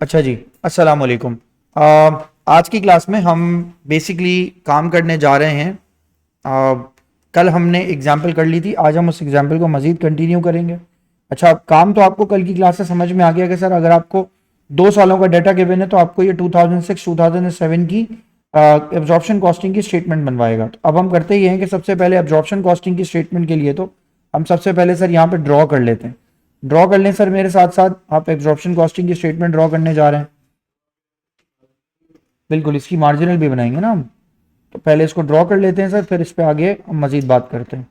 अच्छा जी, अस्सलाम वालेकुम। आज की क्लास में हम बेसिकली काम करने जा रहे हैं। कल हमने एग्जाम्पल कर ली थी, आज हम उस एग्जाम्पल को मज़ीद कंटिन्यू करेंगे। अच्छा, काम तो आपको कल की क्लास से समझ में आ गया कि सर अगर आपको 2 सालों का डाटा गिवन है तो आपको ये 2006 2007 की एब्जॉर्प्शन कॉस्टिंग की स्टेटमेंट बनवाएगा। तो अब हम करते ही हैं कि सबसे पहले एब्जॉर्प्शन कॉस्टिंग की स्टेटमेंट के लिए तो हम सबसे पहले सर यहाँ पे ड्रॉ कर लेते हैं। ड्रॉ कर लें सर मेरे साथ साथ, आप एब्जॉर्प्शन कॉस्टिंग की स्टेटमेंट ड्रॉ करने जा रहे हैं। बिल्कुल, इसकी मार्जिनल भी बनाएंगे ना हम। तो पहले इसको ड्रॉ कर लेते हैं सर, फिर इस पे आगे हम मजीद बात करते हैं।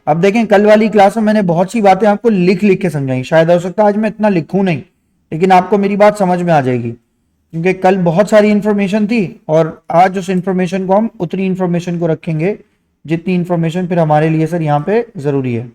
अब देखें, कल वाली क्लास में मैंने बहुत सी बातें आपको लिख लिख के समझाई। शायद हो सकता है आज मैं इतना लिखूं नहीं, लेकिन आपको मेरी बात समझ में आ जाएगी, क्योंकि कल बहुत सारी इंफॉर्मेशन थी और आज उस इंफॉर्मेशन को हम उतनी इंफॉर्मेशन को रखेंगे जितनी इंफॉर्मेशन फिर हमारे लिए सर यहाँ पे जरूरी है।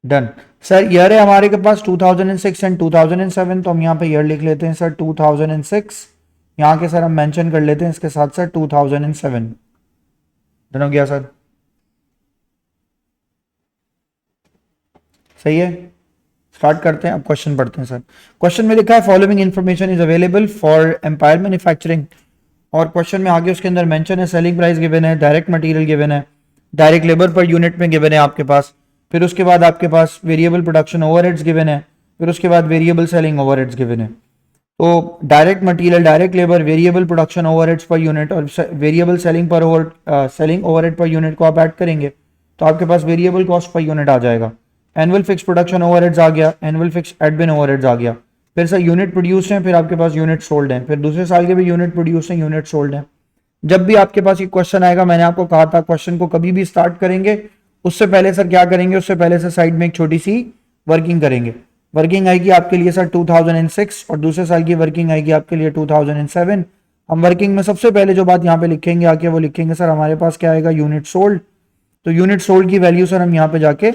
Done sir. ईयर है हमारे के पास 2006 एंड 2007, तो हम यहाँ पे ईयर लिख लेते हैं सर 2006। यहाँ के सर हम मेंशन कर लेते हैं इसके साथ सर 2007। डन हो गया सर, सही है। स्टार्ट करते हैं, अब क्वेश्चन पढ़ते हैं सर। क्वेश्चन में लिखा है following information is available for empire manufacturing, और क्वेश्चन में आगे उसके अंदर मेंशन है सेलिंग प्राइस गिवन है, डायरेक्ट मटेरियल गिवन है, डायरेक्ट लेबर पर यूनिट में गिवन है आपके पास, फिर उसके बाद आपके पास वेरिएबल प्रोडक्शन ओवरहेड्स गिवन है, फिर उसके बाद वेरिएबल सेलिंग ओवरहेड्स गिवन है। तो direct material, direct labour, variable production overheads per unit और वेरिएबल सेलिंग पर सेलिंग ओवरहेड पर यूनिट को आप ऐड करेंगे तो आपके पास वेरिएबल कॉस्ट पर यूनिट आ जाएगा। एनुअल फिक्स प्रोडक्शन ओवरहेड्स आ गया, एनुअल फिक्स एडमिन ओवरहेड्स आ गया, फिर सर यूनिट प्रोड्यूस्ड है, फिर आपके पास यूनिट सोल्ड है, फिर दूसरे साल के भी यूनिट प्रोड्यूस्ड है, यूनिट सोल्ड है। जब भी आपके पास ये क्वेश्चन आएगा, मैंने आपको कहा था क्वेश्चन को कभी भी स्टार्ट करेंगे उससे पहले सर क्या करेंगे, उससे पहले सर साइड में एक छोटी सी वर्किंग करेंगे। वर्किंग आएगी आपके लिए सर 2006 और दूसरे साल की वर्किंग आएगी आपके लिए 2007। हम वर्किंग में सबसे पहले जो बात यहाँ पे लिखेंगे आके वो लिखेंगे सर हमारे पास क्या आएगा, यूनिट सोल्ड। तो यूनिट सोल्ड की वैल्यू सर हम यहाँ पे जाके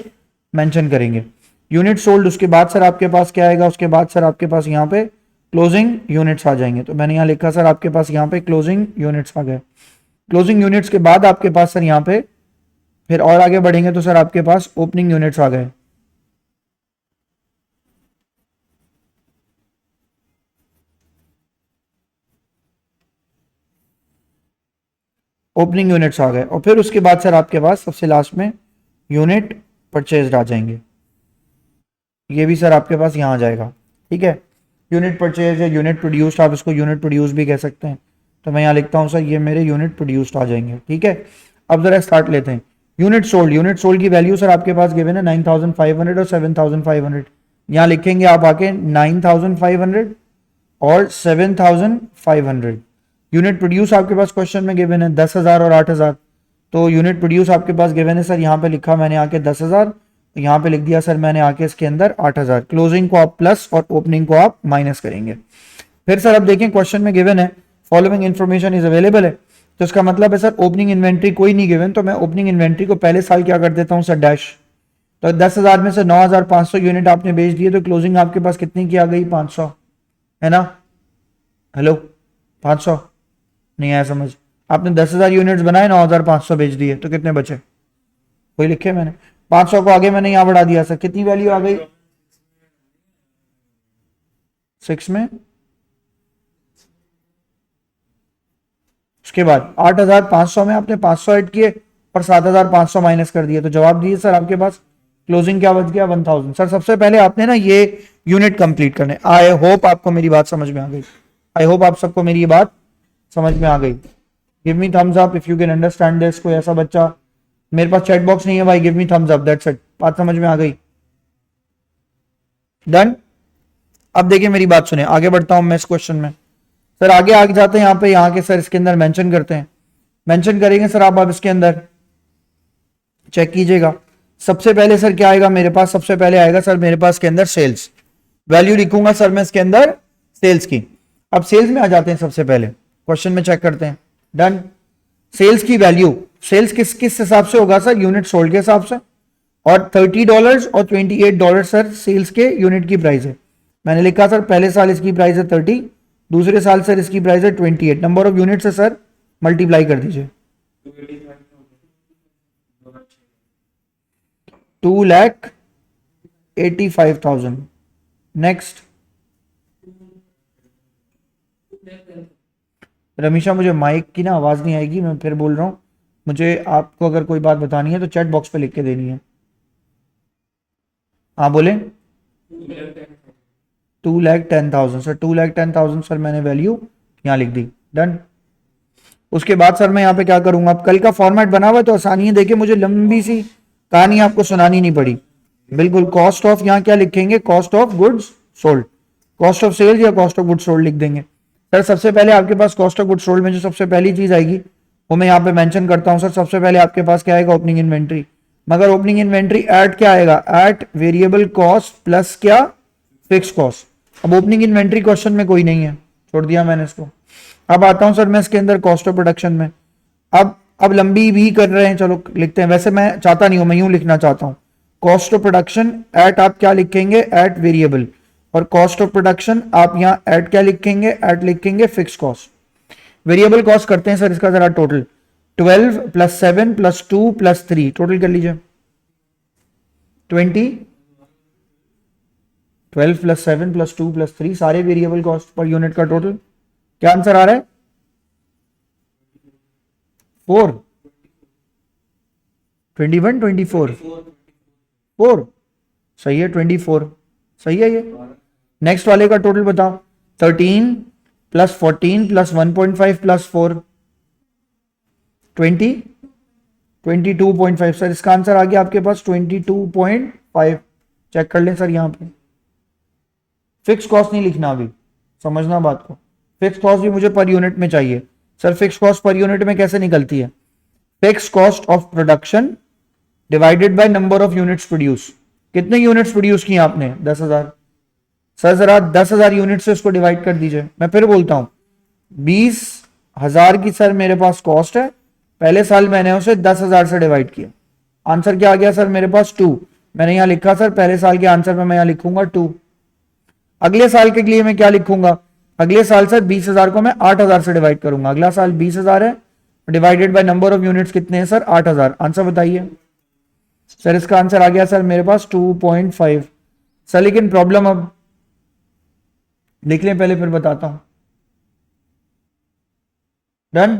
मेंशन करेंगे। यूनिट सोल्ड, उसके बाद सर आपके पास क्या आएगा, उसके बाद सर आपके पास यहाँ पे क्लोजिंग यूनिट्स आ जाएंगे। तो मैंने यहाँ लिखा सर आपके पास यहाँ पे क्लोजिंग यूनिट्स आ गए। क्लोजिंग यूनिट्स के बाद आपके पास सर यहाँ पे फिर और आगे बढ़ेंगे तो सर आपके पास ओपनिंग यूनिट्स आ गए। ओपनिंग यूनिट्स आ गए और फिर उसके बाद सर आपके पास सबसे लास्ट में यूनिट परचेज आ जाएंगे। ये भी सर आपके पास यहाँ आ जाएगा, ठीक है। यूनिट परचेज या यूनिट प्रोड्यूस्ड, आप इसको यूनिट प्रोड्यूस भी कह सकते हैं। तो मैं यहाँ लिखता हूँ सर ये मेरे यूनिट प्रोड्यूस्ड आ जाएंगे, ठीक है। अब जरा स्टार्ट लेते हैं। यूनिट सोल्ड, यूनिट सोल्ड की वैल्यू सर आपके पास गिवन है 9500 और 7500। यहाँ लिखेंगे आप आके 9500 और 7500। यूनिट प्रोड्यूस आपके पास क्वेश्चन में गिवन है 10,000 और 8,000। तो यूनिट प्रोड्यूस आपके पास गिवन है सर, यहाँ पे लिखा मैंने आके 10,000, यहाँ पे लिख दिया सर मैंने आके इसके अंदर 8,000। क्लोजिंग को आप प्लस और ओपनिंग को आप माइनस करेंगे। फिर सर अब देखें क्वेश्चन में गिवन है फॉलोइंग इन्फॉर्मेशन इज अवेलेबल है, तो इसका मतलब है सर ओपनिंग इन्वेंट्री कोई नहीं गिवन, तो मैं ओपनिंग इन्वेंट्री को पहले साल क्या कर देता हूँ सर, डैश। तो 10,000 में से 9,500 यूनिट आपने बेच दिए, तो क्लोजिंग आपके पास कितनी की आ गई, 500, है ना। हेलो, 500 नहीं आया समझ। आपने 10,000 यूनिट्स बनाए, 9,500 बेच दिए, तो कितने बचे, कोई लिखे मैंने 500 को आगे मैंने यहां बढ़ा दिया सर, कितनी वैल्यू आ गई 6 में। उसके बाद 8,500 में आपने 500 ऐड किए और 7,500 माइनस कर दिए, तो जवाब दिए सर आपके पास क्लोजिंग क्या बच गया, 1,000। सर सबसे पहले आपने ना ये यूनिट कंप्लीट करने। आई होप आपको मेरी बात समझ में आ गई। आई होप आप सबको मेरी ये बात समझ में आ गई। Give me thumbs up if you can understand this. कोई ऐसा बच्चा, मेरे पास चैट बॉक्स नहीं है भाई, give me thumbs up, that's it. बात समझ में आ गई, डन। अब देखिए मेरी बात सुने, आगे बढ़ता हूं मैं इस क्वेश्चन में। सर आगे आगे जाते हैं, यहाँ के सर इसके अंदर मेंशन करते हैं। मेंशन करेंगे सर आप अब इसके अंदर चेक कीजिएगा। सबसे पहले सर क्या आएगा मेरे पास, सबसे पहले आएगा सर मेरे पास के अंदर सेल्स। वैल्यू लिखूंगा सर मैं इसके अंदर सेल्स की। अब सेल्स में आ जाते हैं, सबसे पहले क्वेश्चन में चेक करते हैं। डन। सेल्स की वैल्यू, सेल्स किस किस हिसाब से होगा सर, यूनिट सोल्ड के हिसाब से। और $30 और $28 सर सेल्स के यूनिट की प्राइस है। मैंने लिखा सर पहले साल इसकी प्राइस है 30, दूसरे साल सर इसकी प्राइस है 28, नंबर ऑफ यूनिट्स है सर, मल्टीप्लाई कर दीजिए। 2,85,000। नेक्स्ट। रमीशा मुझे माइक की ना आवाज नहीं आएगी, मैं फिर बोल रहा हूँ, मुझे आपको अगर कोई बात बतानी है तो चैट बॉक्स पे लिख के देनी है। हाँ बोले। 2,10,000 सर, 2,10,000 सर मैंने वैल्यू यहाँ लिख दी, डन। उसके बाद सर मैं यहाँ पे क्या करूंगा, अब कल का फॉर्मेट बना हुआ है तो आसानी है, देखिए मुझे लंबी सी कहानी आपको सुनानी नहीं पड़ी। बिल्कुल कॉस्ट ऑफ यहाँ क्या लिखेंगे, cost of goods sold, cost of sales या कॉस्ट ऑफ गुड्स सोल्ड लिख देंगे। सर सबसे पहले आपके पास कॉस्ट ऑफ गुड्स सोल्ड में जो सबसे पहली चीज आएगी वो मैं यहाँ पे मेंशन करता हूँ। सर सबसे पहले आपके पास क्या आएगा, ओपनिंग इन्वेंट्री, मगर ओपनिंग इन्वेंट्री एट क्या आएगा, एट वेरिएबल कॉस्ट प्लस क्या, फिक्स कॉस्ट। अब ओपनिंग इन्वेंट्री क्वेश्चन में कोई नहीं है, छोड़ दिया मैंने इसको। अब आता हूं सर मैं इसके अंदर कॉस्ट ऑफ प्रोडक्शन में। अब लंबी भी कर रहे हैं, चलो लिखते हैं, वैसे मैं चाहता नहीं हूं, मैं यूं लिखना चाहता हूं, कॉस्ट ऑफ प्रोडक्शन एट आप क्या लिखेंगे, एट वेरिएबल, और कॉस्ट ऑफ प्रोडक्शन आप यहाँ एट क्या लिखेंगे, एट लिखेंगे फिक्स कॉस्ट। वेरिएबल कॉस्ट करते हैं सर इसका जरा टोटल, 12 + 7 + 2 + 3, टोटल कर लीजिए 20, 12 + 7 + 2 + 3 सारे वेरिएबल कॉस्ट पर यूनिट का टोटल क्या आंसर आ रहा है, 4, 21, 24, 4 सही है, 24 सही है ये। नेक्स्ट वाले का टोटल बताओ, 13 + 14 + 1.5 + 4, 20, 22.5। सर इसका आंसर आ गया आपके पास 22.5। चेक कर लें सर यहाँ पे, फिक्स कॉस्ट नहीं लिखना अभी, समझना बात को, फिक्स कॉस्ट भी मुझे पर यूनिट में चाहिए। Sir fix cost per unit में कैसे निकलती है, fix cost of production divided by number of units produce. कितने यूनिट्स प्रोड्यूस किए आपने, 10,000। सर जरा 10,000 यूनिट से उसको डिवाइड कर दीजिए। मैं फिर बोलता हूं, 20,000 की सर मेरे पास कॉस्ट है, पहले साल मैंने उसे 10,000 से डिवाइड किया, आंसर क्या आ गया सर मेरे पास 2। मैंने यहां लिखा सर पहले साल के आंसर में मैं यहां लिखूंगा 2। अगले साल के लिए मैं क्या लिखूंगा, अगले साल सर 20,000 को मैं 8,000 से डिवाइड करूंगा, अगला साल 20,000 है, divided by number of units कितने हैं सर, 8,000। आंसर बताइए सर, इसका आंसर आ गया सर मेरे पास 2.5। सर लेकिन प्रॉब्लम, अब लिख लें पहले फिर बताता हूं, डन।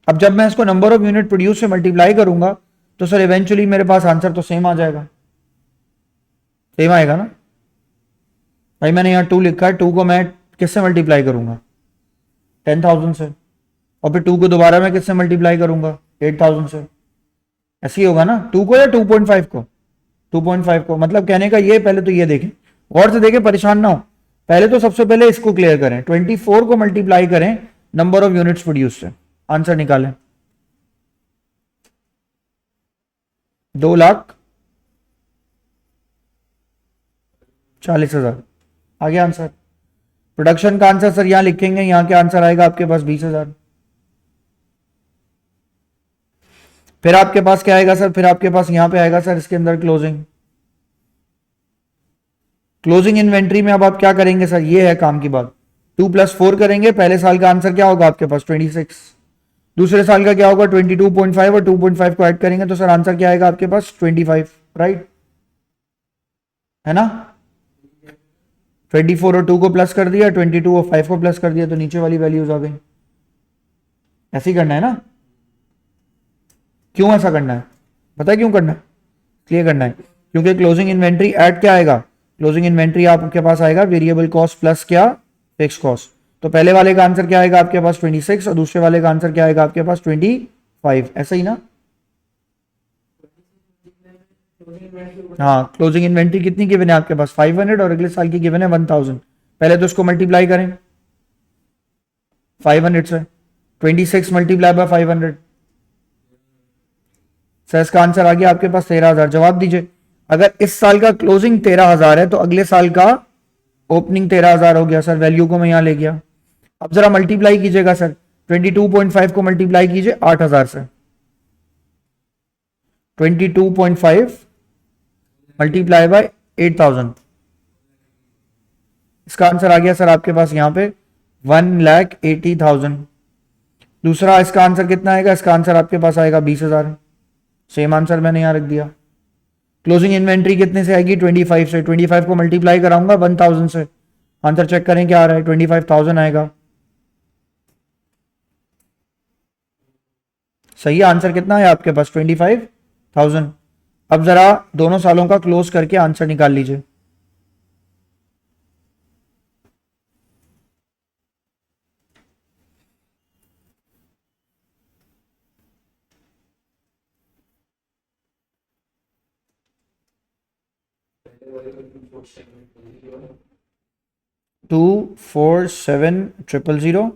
अब जब मैं इसको नंबर ऑफ यूनिट प्रोड्यूस से मल्टीप्लाई करूंगा तो सर इवेंचुअली मेरे पास आंसर तो सेम आ जाएगा, सेम आएगा ना भाई। मैंने यहाँ 2 लिखा है, 2 को मैं किससे मल्टीप्लाई करूंगा, 10,000 से, और फिर 2 को दोबारा मैं किससे मल्टीप्लाई करूंगा, 8,000 से। ऐसे ही होगा ना, 2 को या 2.5 को, 2.5 को। मतलब कहने का ये, पहले तो ये देखें, गौर से देखें, परेशान ना हो, पहले तो सबसे पहले इसको क्लियर करें, 24 को मल्टीप्लाई करें नंबर ऑफ यूनिट्स प्रोड्यूस से, आंसर निकालें, 2,40,000 आ गया आंसर। प्रोडक्शन का आंसर सर यहां लिखेंगे, यहां क्या आंसर आएगा आपके पास, 20,000। फिर आपके पास क्या आएगा सर, फिर आपके पास यहां पे आएगा सर इसके अंदर क्लोजिंग, क्लोजिंग इन्वेंट्री में अब आप क्या करेंगे सर, ये है काम की बात, 2 + 4 करेंगे, पहले साल का आंसर क्या होगा आपके पास 26, दूसरे साल का क्या होगा 22.5, और 2.5 को ऐड करेंगे तो सर आंसर क्या आएगा आपके पास 25, राइट है ना। 24 और 2 को प्लस कर दिया, 22 और 5 को प्लस कर दिया, तो नीचे वाली वैल्यूज आ गई। ऐसे ही करना है ना, क्यों ऐसा करना है, पता है क्यों करना है, क्लियर करना है, क्योंकि क्लोजिंग इन्वेंट्री ऐड क्या आएगा, क्लोजिंग इन्वेंट्री आपके पास आएगा वेरिएबल कॉस्ट प्लस क्या, फिक्स कॉस्ट। तो पहले वाले का आंसर क्या आएगा आपके पास 26, और दूसरे वाले का आंसर क्या आएगा आपके पास 25, ऐसा ही ना। हाँ, क्लोजिंग इन्वेंट्री कितनी गिवन है आपके पास 500, और अगले साल की गिवन है 1000। पहले तो उसको मल्टीप्लाई करें 500 से, 26 मल्टीप्लाई बाय 500, सर इसका आंसर आ गया आपके पास 13,000। जवाब दीजिए, अगर इस साल का क्लोजिंग 13,000 है तो अगले साल का ओपनिंग 13,000 हो गया। सर वैल्यू को मैं यहां ले गया, अब जरा मल्टीप्लाई कीजिएगा सर, 22.5 को मल्टीप्लाई कीजिए 8,000 से, 22.5 मल्टीप्लाई बाय 8,000, इसका आंसर आ गया सर आपके पास यहाँ पे 1,80,000। दूसरा इसका आंसर कितना आएगा, इसका आंसर आपके पास आएगा 20,000। सेम आंसर मैंने यहाँ रख दिया। क्लोजिंग इन्वेंट्री कितने से आएगी, 25 से। 25 को मल्टीप्लाई कराऊंगा 1000 से, आंसर चेक करें क्या आ रहा है, 25,000 आएगा। सही है, आंसर कितना है आपके पास, 25,000। अब जरा दोनों सालों का क्लोज करके आंसर निकाल लीजिए। टू 4,7,000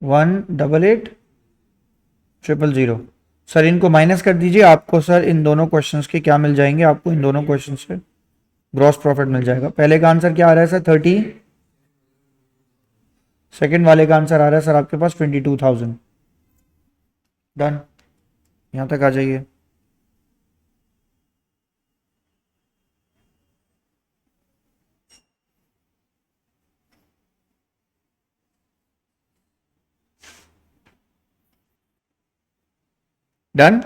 1,88,000। सर इनको माइनस कर दीजिए, आपको सर इन दोनों क्वेश्चंस के क्या मिल जाएंगे, आपको इन दोनों क्वेश्चन से ग्रॉस प्रॉफिट मिल जाएगा। पहले का आंसर क्या आ रहा है सर, 30। सेकंड वाले का आंसर आ रहा है सर आपके पास 22,000। डन, यहां तक आ जाइए। डन,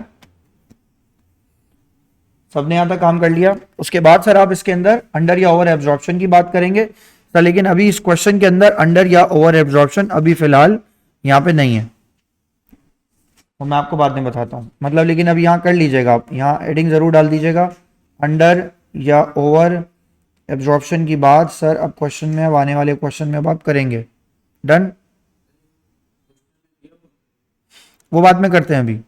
सबने यहां तक काम कर लिया। उसके बाद सर आप इसके अंदर अंडर या ओवर एब्जॉर्प्शन की बात करेंगे सर, लेकिन अभी इस क्वेश्चन के अंदर अंडर या ओवर एब्जॉर्प्शन अभी फिलहाल यहां पे नहीं है, तो मैं आपको बाद में बताता हूं। मतलब लेकिन अभी यहां कर लीजिएगा, आप यहां एडिंग जरूर डाल दीजिएगा, अंडर या ओवर एब्जॉर्प्शन की बात सर अब क्वेश्चन में, अब आने वाले क्वेश्चन में अब आप करेंगे। डन, वो बाद में करते हैं अभी।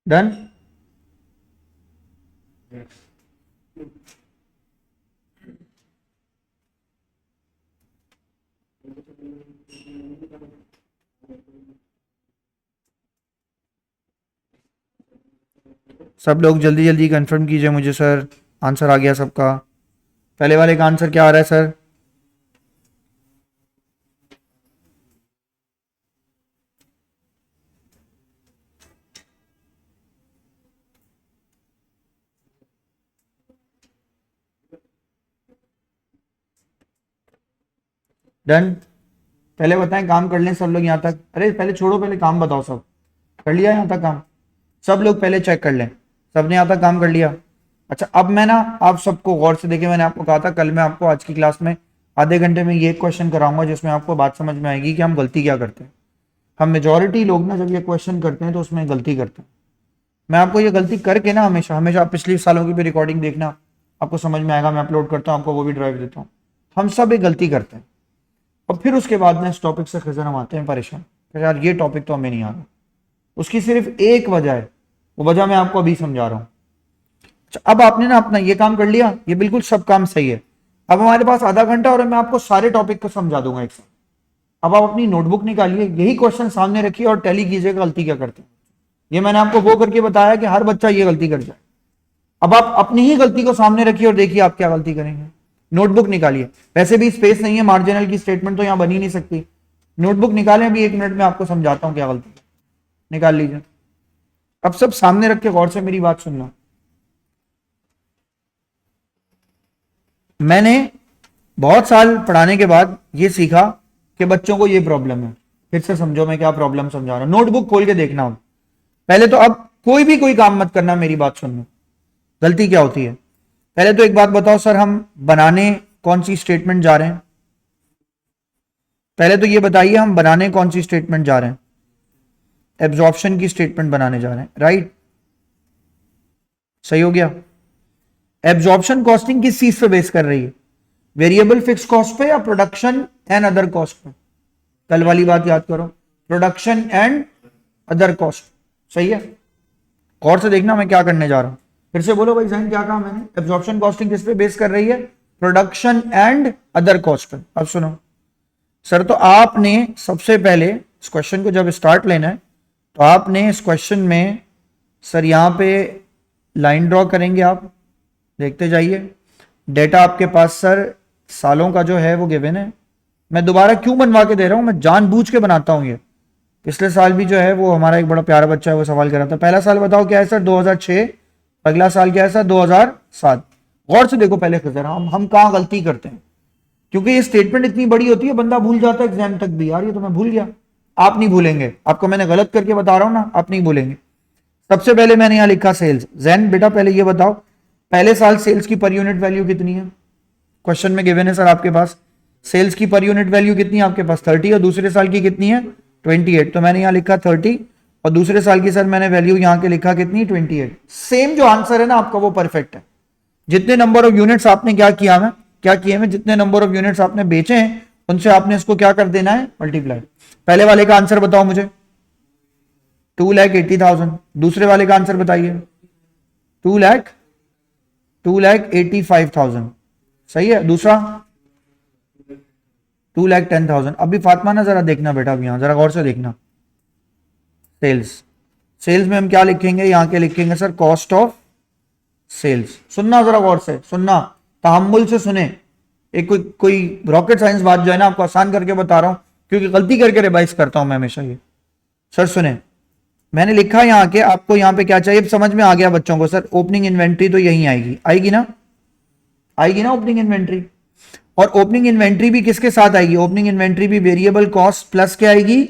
डन, सब लोग जल्दी जल्दी कंफर्म कीजिए मुझे सर, आंसर आ गया सबका। पहले वाले का आंसर क्या आ रहा है सर, डन। पहले बताएं, काम कर लें सब लोग यहां तक। अरे पहले छोड़ो, पहले काम बताओ, सब कर लिया यहां तक काम? सब लोग पहले चेक कर लें, सबने यहां तक काम कर लिया? अच्छा, अब मैं ना आप सबको गौर से देखें, मैंने आपको कहा था कल मैं आपको आज की क्लास में आधे घंटे में ये क्वेश्चन कराऊंगा जिसमें आपको बात समझ में आएगी कि हम गलती क्या करते हैं। हम मेजोरिटी लोग ना जब ये क्वेश्चन करते हैं तो उसमें गलती करते हैं। मैं आपको ये गलती करके ना हमेशा हमेशा, आप पिछले सालों की भी रिकॉर्डिंग देखना, आपको समझ में आएगा। मैं अपलोड करता हूँ, आपको वो भी ड्राइव देता हूँ। हम सब एक गलती करते हैं और फिर उसके बाद में इस टॉपिक से खजर हम आते हैं परेशान कि यार ये टॉपिक तो हमें नहीं आ रहा। उसकी सिर्फ एक वजह है, वो वजह मैं आपको अभी समझा रहा हूँ। अच्छा, अब आपने ना अपना ये काम कर लिया, ये बिल्कुल सब काम सही है। अब हमारे पास आधा घंटा और मैं आपको सारे टॉपिक को समझा दूंगा एक साथ। अब आप अपनी नोटबुक निकालिए, यही क्वेश्चन सामने रखिए और टैली कीजिएगा गलती क्या करते हैं। ये मैंने आपको वो करके बताया कि हर बच्चा ये गलती कर जाए। अब आप अपनी ही गलती को सामने रखिए और देखिए आप क्या गलती करेंगे। नोटबुक निकालिए, वैसे भी स्पेस नहीं है, मार्जिनल की स्टेटमेंट तो यहां बन ही नहीं सकती। नोटबुक निकालें, अभी 1 मिनट में आपको समझाता हूं क्या गलती है। निकाल लीजिए, अब सब सामने रख के गौर से मेरी बात सुनना। मैंने बहुत साल पढ़ाने के बाद ये सीखा कि बच्चों को ये प्रॉब्लम है। फिर से समझो मैं क्या प्रॉब्लम समझा रहा हूं, नोटबुक खोल के देखना। पहले तो अब कोई भी कोई काम मत करना, मेरी बात सुनना। गलती क्या होती है, पहले तो एक बात बताओ सर, हम बनाने कौन सी स्टेटमेंट जा रहे हैं? पहले तो ये बताइए हम बनाने कौन सी स्टेटमेंट जा रहे हैं? एब्जॉर्प्शन की स्टेटमेंट बनाने जा रहे हैं, राइट। सही हो गया। एब्जॉर्प्शन कॉस्टिंग किस चीज पे बेस कर रही है, वेरिएबल फिक्स कॉस्ट पे या प्रोडक्शन एंड अदर कॉस्ट पे? कल वाली बात याद करो, प्रोडक्शन एंड अदर कॉस्ट। सही है, और से देखना मैं क्या करने जा रहा हूं। फिर से बोलो भाई जहन क्या कहा मैंने, एब्जॉर्प्शन कॉस्टिंग किस पे बेस कर रही है, प्रोडक्शन एंड अदर कॉस्ट पे। अब सुनो सर, तो आपने सबसे पहले इस क्वेश्चन को जब स्टार्ट लेना है तो आपने इस क्वेश्चन में सर यहां पे लाइन ड्रॉ करेंगे, आप देखते जाइए। डेटा आपके पास सर सालों का जो है वो गिवन है। मैं दोबारा क्यों बनवा के दे रहा हूं, मैं जानबूझ के बनाता हूं ये। पिछले साल भी जो है वो हमारा एक बड़ा प्यारा बच्चा है वो सवाल कर रहा था, पहला साल बताओ क्या है सर 2006, अगला साल क्या है सर 2007। गौर से देखो पहले जरा हम कहां गलती करते हैं, क्योंकि ये स्टेटमेंट इतनी बड़ी होती है बंदा भूल जाता है एग्जाम तक भी, यार ये तो मैं भूल गया। आप नहीं भूलेंगे, आपको मैंने गलत करके बता रहा हूं ना, आप नहीं भूलेंगे। सबसे पहले मैंने यहां लिखा सेल्स। जैन बेटा पहले ये बताओ पहले साल सेल्स की पर यूनिट वैल्यू कितनी है, क्वेश्चन में गिवन है सर आपके पास सेल्स की पर यूनिट वैल्यू कितनी है आपके पास 30 और दूसरे साल की कितनी है 28। तो मैंने यहां लिखा 30 और दूसरे साल की सर मैंने वैल्यू यहां के लिखा कितनी 28। सेम जो आंसर है ना आपका वो परफेक्ट है। जितने नंबर ऑफ यूनिट्स आपने क्या किया है, क्या किए हैं, जितने नंबर ऑफ यूनिट्स आपने बेचे हैं उनसे आपने इसको क्या कर देना है मल्टीप्लाई। पहले वाले का आंसर बताओ मुझे 2,80,000, दूसरे वाले का आंसर बताइए 2,85,000। सही है, दूसरा 2,10,000। अभी फातिमा ना जरा देखना बेटा, अब यहां जरा गौर से देखना। सेल्स, सेल्स में हम क्या लिखेंगे, यहां के लिखेंगे सर कॉस्ट ऑफ सेल्स। सुनना जरा गौर से, सुनना तहम्मुल से सुने। एक कोई रॉकेट साइंस बात जो है ना आपको आसान करके बता रहा हूं, क्योंकि गलती करके रिवाइज करता हूं मैं हमेशा ये। सर सुने, मैंने लिखा यहां के, आपको यहां पे क्या चाहिए समझ में आ गया बच्चों को। सर ओपनिंग इन्वेंट्री तो यही आएगी, आएगी ना, आएगी ना ओपनिंग इन्वेंट्री। और ओपनिंग इन्वेंट्री भी किसके साथ आएगी, ओपनिंग इन्वेंट्री भी वेरिएबल कॉस्ट प्लस क्या आएगी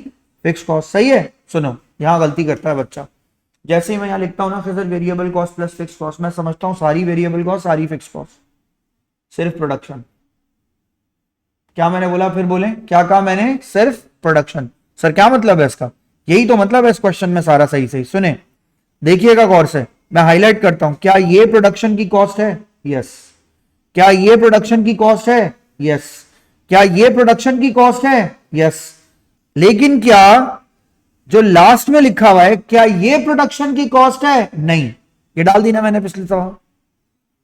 फिक्स कॉस्ट। सही है, सुनो यहां गलती करता है बच्चा। जैसे ही मैं यहां लिखता हूं ना sir variable cost plus fix cost, मैं समझता हूं सारी वेरिएबल कॉस्ट सारी फिक्स कॉस्ट, सिर्फ प्रोडक्शन। क्या मैंने बोला, फिर बोले क्या कहा मैंने, सिर्फ प्रोडक्शन। सर क्या मतलब है इसका, यही तो मतलब है इस क्वेश्चन में सारा। सही सही सुने, देखिएगा गौर से, मैं हाईलाइट करता हूं। क्या ये प्रोडक्शन की कॉस्ट है, यस। क्या ये प्रोडक्शन की कॉस्ट है, यस। क्या ये प्रोडक्शन की कॉस्ट है, यस। लेकिन क्या जो लास्ट में लिखा हुआ है क्या ये प्रोडक्शन की कॉस्ट है, नहीं। ये डाल दी ना मैंने पिछले सवाल,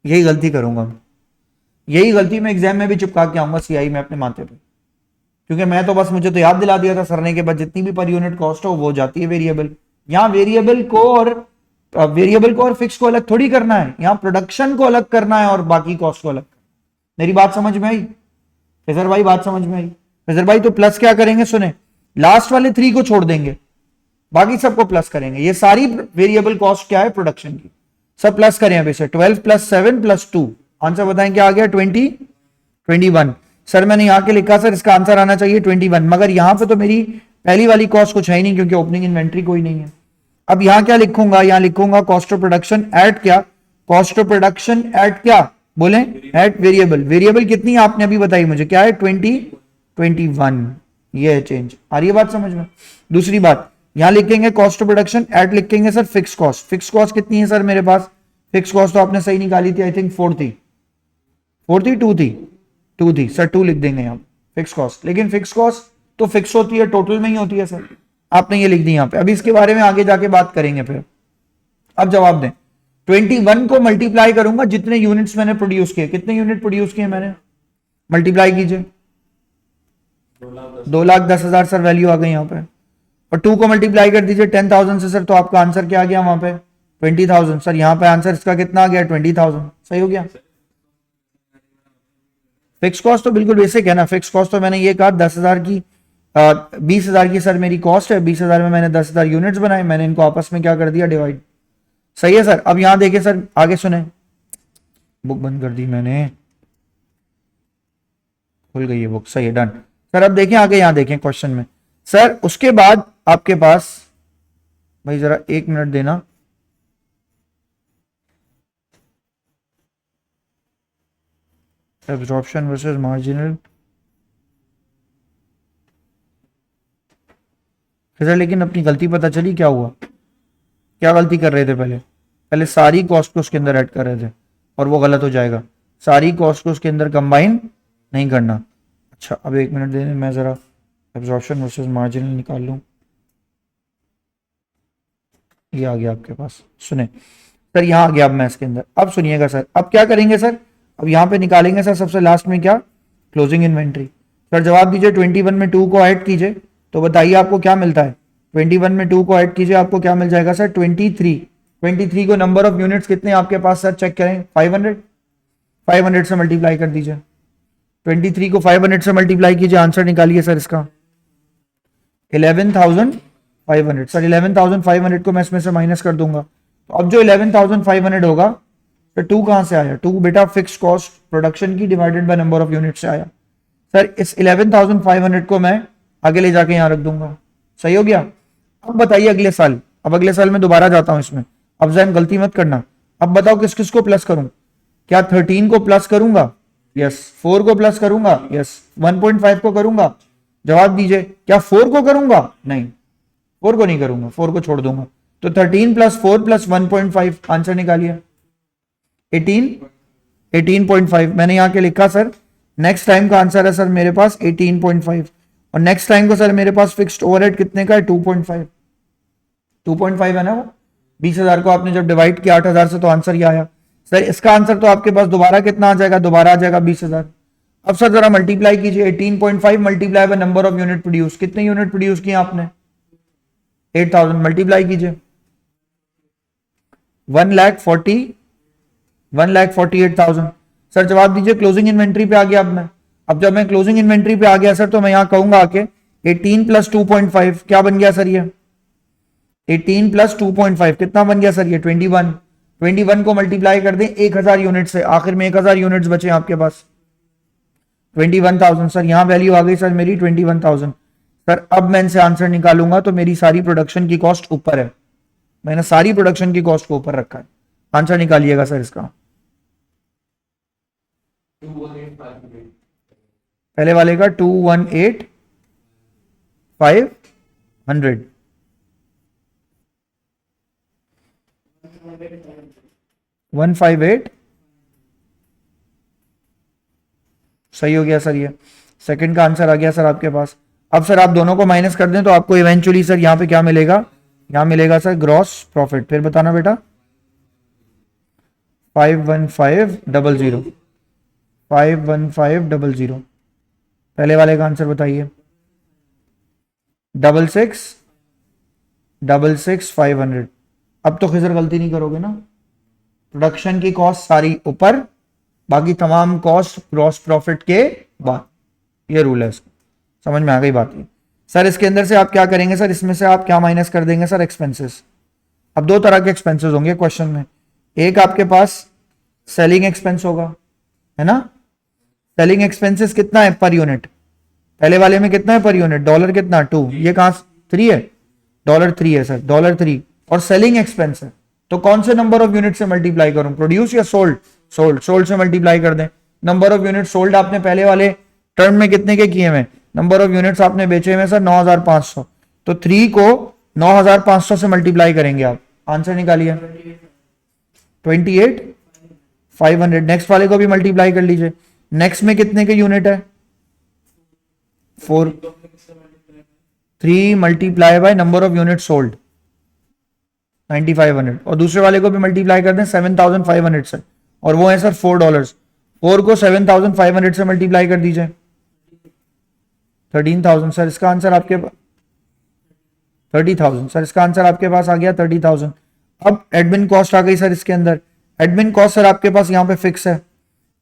यही गलती करूंगा, यही गलती मैं एग्जाम में भी चिपका के आऊंगा सीआई में अपने माथे पे। क्योंकि मैं तो बस, मुझे तो याद दिला दिया था सर ने के बाद जितनी भी पर यूनिट कॉस्ट हो वो जाती है वेरिएबल। यहां वेरिएबल को और फिक्स को अलग थोड़ी करना है, यहां प्रोडक्शन को अलग करना है और बाकी कॉस्ट को अलग। मेरी बात समझ में आई फिजर भाई, बात समझ में आई फिजर भाई। तो प्लस क्या करेंगे, सुने लास्ट वाले 3 को छोड़ देंगे, बाकी सबको प्लस करेंगे। ये सारी वेरिएबल कॉस्ट क्या है प्रोडक्शन की, सब प्लस करें। अभी से 12 + 7 + 2 आंसर बताएं क्या आ गया 21। सर मैंने यहां के लिखा सर इसका आंसर आना चाहिए 21, मगर यहां पे तो मेरी पहली वाली कॉस्ट कुछ है ही नहीं क्योंकि ओपनिंग इन्वेंट्री कोई नहीं है। अब यहां क्या लिखूंगा, यहां लिखूंगा कॉस्ट ऑफ प्रोडक्शन एट क्या, कॉस्ट ऑफ प्रोडक्शन एट क्या बोले, एट वेरिएबल। वेरिएबल कितनी आपने अभी बताई मुझे, क्या है 21। ये है चेंज, आ रही है बात समझ में। दूसरी बात यहां लिखेंगे कॉस्ट ऑफ प्रोडक्शन एट लिखेंगे sir fix cost. Fix cost कितनी है सर मेरे पास, फिक्स कॉस्ट तो आपने सही निकाली थी, आई थिंक 4 थी, 2 थी सर, 2 लिख देंगे यहां फिक्स कॉस्ट। लेकिन फिक्स कॉस्ट तो फिक्स होती है, टोटल में ही होती है सर, आपने ये लिख दी यहां पे। अभी इसके बारे में आगे जाके बात करेंगे फिर। अब जवाब दें, 21 को मल्टीप्लाई करूंगा जितने यूनिट्स मैंने प्रोड्यूस किए, कितने यूनिट प्रोड्यूस किए मैंने, मल्टीप्लाई कीजिए 2,10,000 सर वैल्यू आ गई यहां पे। और 2 को मल्टीप्लाई कर दीजिए 10,000 से सर, तो आपका आंसर क्या आ गया वहां पे 20,000। सर यहां पे आंसर इसका कितना आ गया 20,000। सही हो गया। फिक्स कॉस्ट तो बिल्कुल बेसिक है ना, फिक्स कॉस्ट तो मैंने ये कहा 10,000 की 20,000 की सर मेरी कॉस्ट है, 20,000 में मैंने 10,000 यूनिट्स बनाए, मैंने इनको आपस में क्या कर दिया डिवाइड। सही है सर। अब यहां देखिए सर, आगे सुने, बुक बंद कर दी मैंने, खुल गई है बुक, सही है, डन। सर अब देखें आगे, यहां देखें क्वेश्चन में सर, उसके बाद आपके पास भाई जरा 1 मिनट देना, एब्जॉर्प्शन वर्सेस मार्जिनल। सर लेकिन अपनी गलती पता चली क्या हुआ, क्या गलती कर रहे थे पहले, पहले सारी कॉस्ट को उसके अंदर ऐड कर रहे थे और वो गलत हो जाएगा। सारी कॉस्ट को उसके अंदर कंबाइन नहीं करना। अच्छा अब 1 मिनट देने, मैं ज़रा एब्जॉर्प्शन वर्सेस मार्जिन निकाल लूँ। ये आ गया आपके पास, सुने सर, यहाँ आ गया अब मैं इसके अंदर। अब सुनिएगा सर, अब क्या करेंगे सर, अब यहाँ पे निकालेंगे सर सबसे लास्ट में क्या, क्लोजिंग इन्वेंट्री। सर जवाब दीजिए, 21 में 2 को ऐड कीजिए तो बताइए आपको क्या मिलता है। 21 में 2 को ऐड कीजिए, आपको क्या मिल जाएगा सर, 23। 23 को नंबर ऑफ यूनिट्स कितने आपके पास सर, चेक करें, 500। 500 से मल्टीप्लाई कर दीजिए, 23 को 500 से मल्टीप्लाई कीजिए, आंसर निकालिए सर इसका 11,500। सर 11,500 को मैं इसमें से माइनस कर दूंगा, तो अब जो 11,500 होगा, तो 2 कहां से आया, 2 बेटा फिक्स कॉस्ट प्रोडक्शन की divided by number of unit से आया। सर इस 11,500 को मैं आगे ले जाके यहां रख दूंगा, सही हो गया। अब बताइए अगले साल, अब अगले साल मैं दोबारा जाता हूं इसमें, अब जैन गलती मत करना। अब बताओ किस किस को प्लस करूं, क्या 13 को प्लस करूंगा, यस। 4 को प्लस करूंगा, यस। 1.5 को करूंगा, जवाब दीजिए, क्या 4 को करूंगा, नहीं 4 को नहीं करूंगा, 4 को छोड़ दूंगा। तो 13 प्लस 4 प्लस 1.5, आंसर निकालिए 18। 18.5 मैंने यहां के लिखा सर, नेक्स्ट टाइम का आंसर है सर मेरे पास 18.5, और नेक्स्ट टाइम को सर मेरे पास फिक्स्ड ओवरहेड कितने का है, 2.5। 2.5 है ना वो, 20,000 को आपने जब डिवाइड किया 8,000 से, तो आंसर ये आया। सर इसका आंसर तो आपके पास दोबारा कितना आ जाएगा, दोबारा आ जाएगा 20,000। अब सर जरा मल्टीप्लाई कीजिए, 18.5 multiply by number of unit produce, कितने यूनिट प्रोड्यूस किए आपने, 8,000, मल्टीप्लाई कीजिए 1,48,000। सर जवाब दीजिए, क्लोजिंग इन्वेंट्री पे आ गया अब मैं। अब जब मैं क्लोजिंग इन्वेंट्री पे आ गया सर, तो मैं यहां कहूंगा आके 18 प्लस 2.5 क्या बन गया सर, ये 18 प्लस 2.5 कितना बन गया सर, ये 21। 21 को मल्टीप्लाई कर दें 1,000 यूनिट से, आखिर में 1,000 यूनिट्स बचे आपके पास, 21,000। सर यहां वैल्यू आ गई सर मेरी 21,000। सर अब मैं इनसे आंसर निकालूंगा तो मेरी सारी प्रोडक्शन की कॉस्ट ऊपर है, मैंने सारी प्रोडक्शन की कॉस्ट को ऊपर रखा है। आंसर निकालिएगा सर इसका, पहले वाले का 218,500, 158, सही हो गया सर। ये सेकंड का आंसर आ गया सर आपके पास। अब सर आप दोनों को माइनस कर दें तो आपको इवेंचुअली सर यहाँ पे क्या मिलेगा, यहाँ मिलेगा सर ग्रॉस प्रॉफिट। फिर बताना बेटा, 51500, 51500। पहले वाले का आंसर बताइए, 66,500। अब तो खिजर गलती नहीं करोगे ना, प्रोडक्शन की कॉस्ट सारी ऊपर, बाकी तमाम कॉस्ट ग्रॉस प्रॉफिट के बाद, ये रूल है इसका, समझ में आ गई बात। सर इसके अंदर से आप क्या करेंगे सर, इसमें से आप क्या माइनस कर देंगे सर, एक्सपेंसेस। अब दो तरह के एक्सपेंसेस होंगे क्वेश्चन में, एक आपके पास सेलिंग एक्सपेंस होगा, है ना। सेलिंग एक्सपेंसेस कितना है पर यूनिट, पहले वाले में कितना है पर यूनिट, डॉलर कितना 2, ये कहां 3 है, $3 है सर, $3। और सेलिंग एक्सपेंस है, तो कौन से नंबर ऑफ यूनिट से मल्टीप्लाई करूं, प्रोड्यूस या सोल्ड, सोल्ड से मल्टीप्लाई कर दें। नंबर ऑफ यूनिट सोल्ड आपने पहले वाले टर्म में कितने के किए हुए, नंबर ऑफ यूनिट्स आपने बेचे हुए सर 9,500, तो 3 को 9,500 से मल्टीप्लाई करेंगे आप, आंसर निकालिए 28,500। नेक्स्ट वाले को भी मल्टीप्लाई कर लीजिए, नेक्स्ट में कितने के यूनिट है 4, 3 multiply by number of unit sold 9,500, और दूसरे वाले को भी मल्टीप्लाई कर दें 7,500 से, और वो है सर $4। 4 को 7,500 से मल्टीप्लाई कर दीजिए 13,000। सर इसका आंसर आपके 30,000। सर इसका आंसर आपके पास आ गया 30,000। अब एडमिन कॉस्ट आ गई सर इसके अंदर। एडमिन कॉस्ट सर आपके पास यहाँ पे फिक्स है,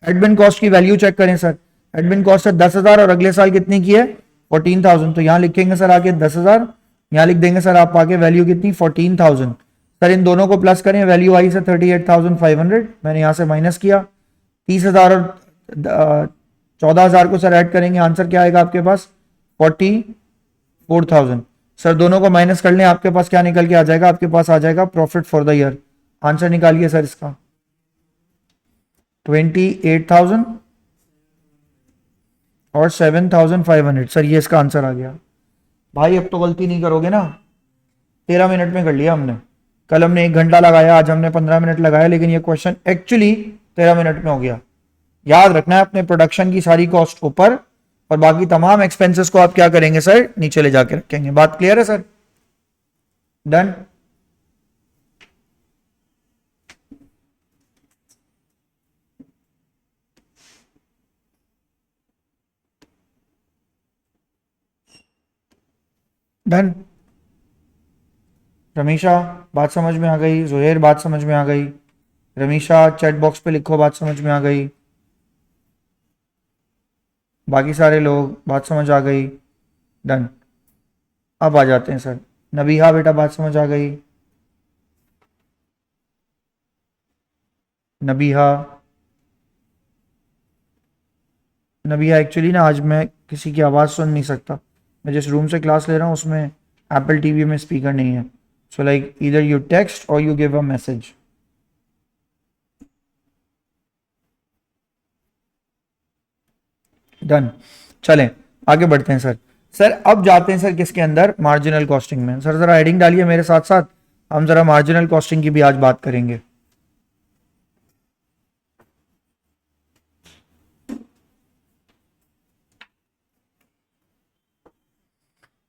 एडमिन कॉस्ट की वैल्यू चेक करें सर, एडमिन कॉस्ट है 10,000 और अगले साल कितनी की है 14,000, तो यहाँ लिखेंगे सर आगे 10,000, यहाँ लिख देंगे सर आप आगे वैल्यू कितनी 14,000। सर इन दोनों को प्लस करें, वैल्यू आई सर 38,500, मैंने यहाँ से माइनस किया 30,000 और 14,000 को सर ऐड करेंगे, आंसर क्या आएगा आपके पास 44,000। सर दोनों को माइनस कर लें, आपके पास क्या निकल के आ जाएगा, आपके पास आ जाएगा profit for the year. Answer निकालिए सर इसका 28,000 और 7,500। सर ये इसका आंसर आ गया। भाई अब तो गलती नहीं करोगे ना, 13 मिनट में कर लिया हमने, कल हमने 1 घंटा लगाया, आज हमने 15 मिनट लगाया, लेकिन ये क्वेश्चन एक्चुअली 13 मिनट में हो गया। याद रखना है अपने प्रोडक्शन की सारी कॉस्ट ऊपर और बाकी तमाम एक्सपेंसेस को आप क्या करेंगे सर, नीचे ले जाके रखेंगे। बात क्लियर है सर? डन। डन। रमीशा बात समझ में आ गई, जुहैर बात समझ में आ गई, रमीशा चैट बॉक्स पे लिखो बात समझ में आ गई, बाकी सारे लोग बात समझ आ गई। डन। अब आ जाते हैं सर, नबीहा बेटा बात समझ आ गई, नबीहा। नबीहा एक्चुअली ना आज मैं किसी की आवाज़ सुन नहीं सकता, मैं जिस रूम से क्लास ले रहा हूँ उसमें एप्पल टीवी में स्पीकर नहीं है, so like either you text और you give a message. Done. चलें आगे बढ़ते हैं सर। सर अब जाते हैं सर किसके अंदर, मार्जिनल कॉस्टिंग में। सर जरा हेडिंग डालिए मेरे साथ साथ, हम जरा मार्जिनल कॉस्टिंग की भी आज बात करेंगे।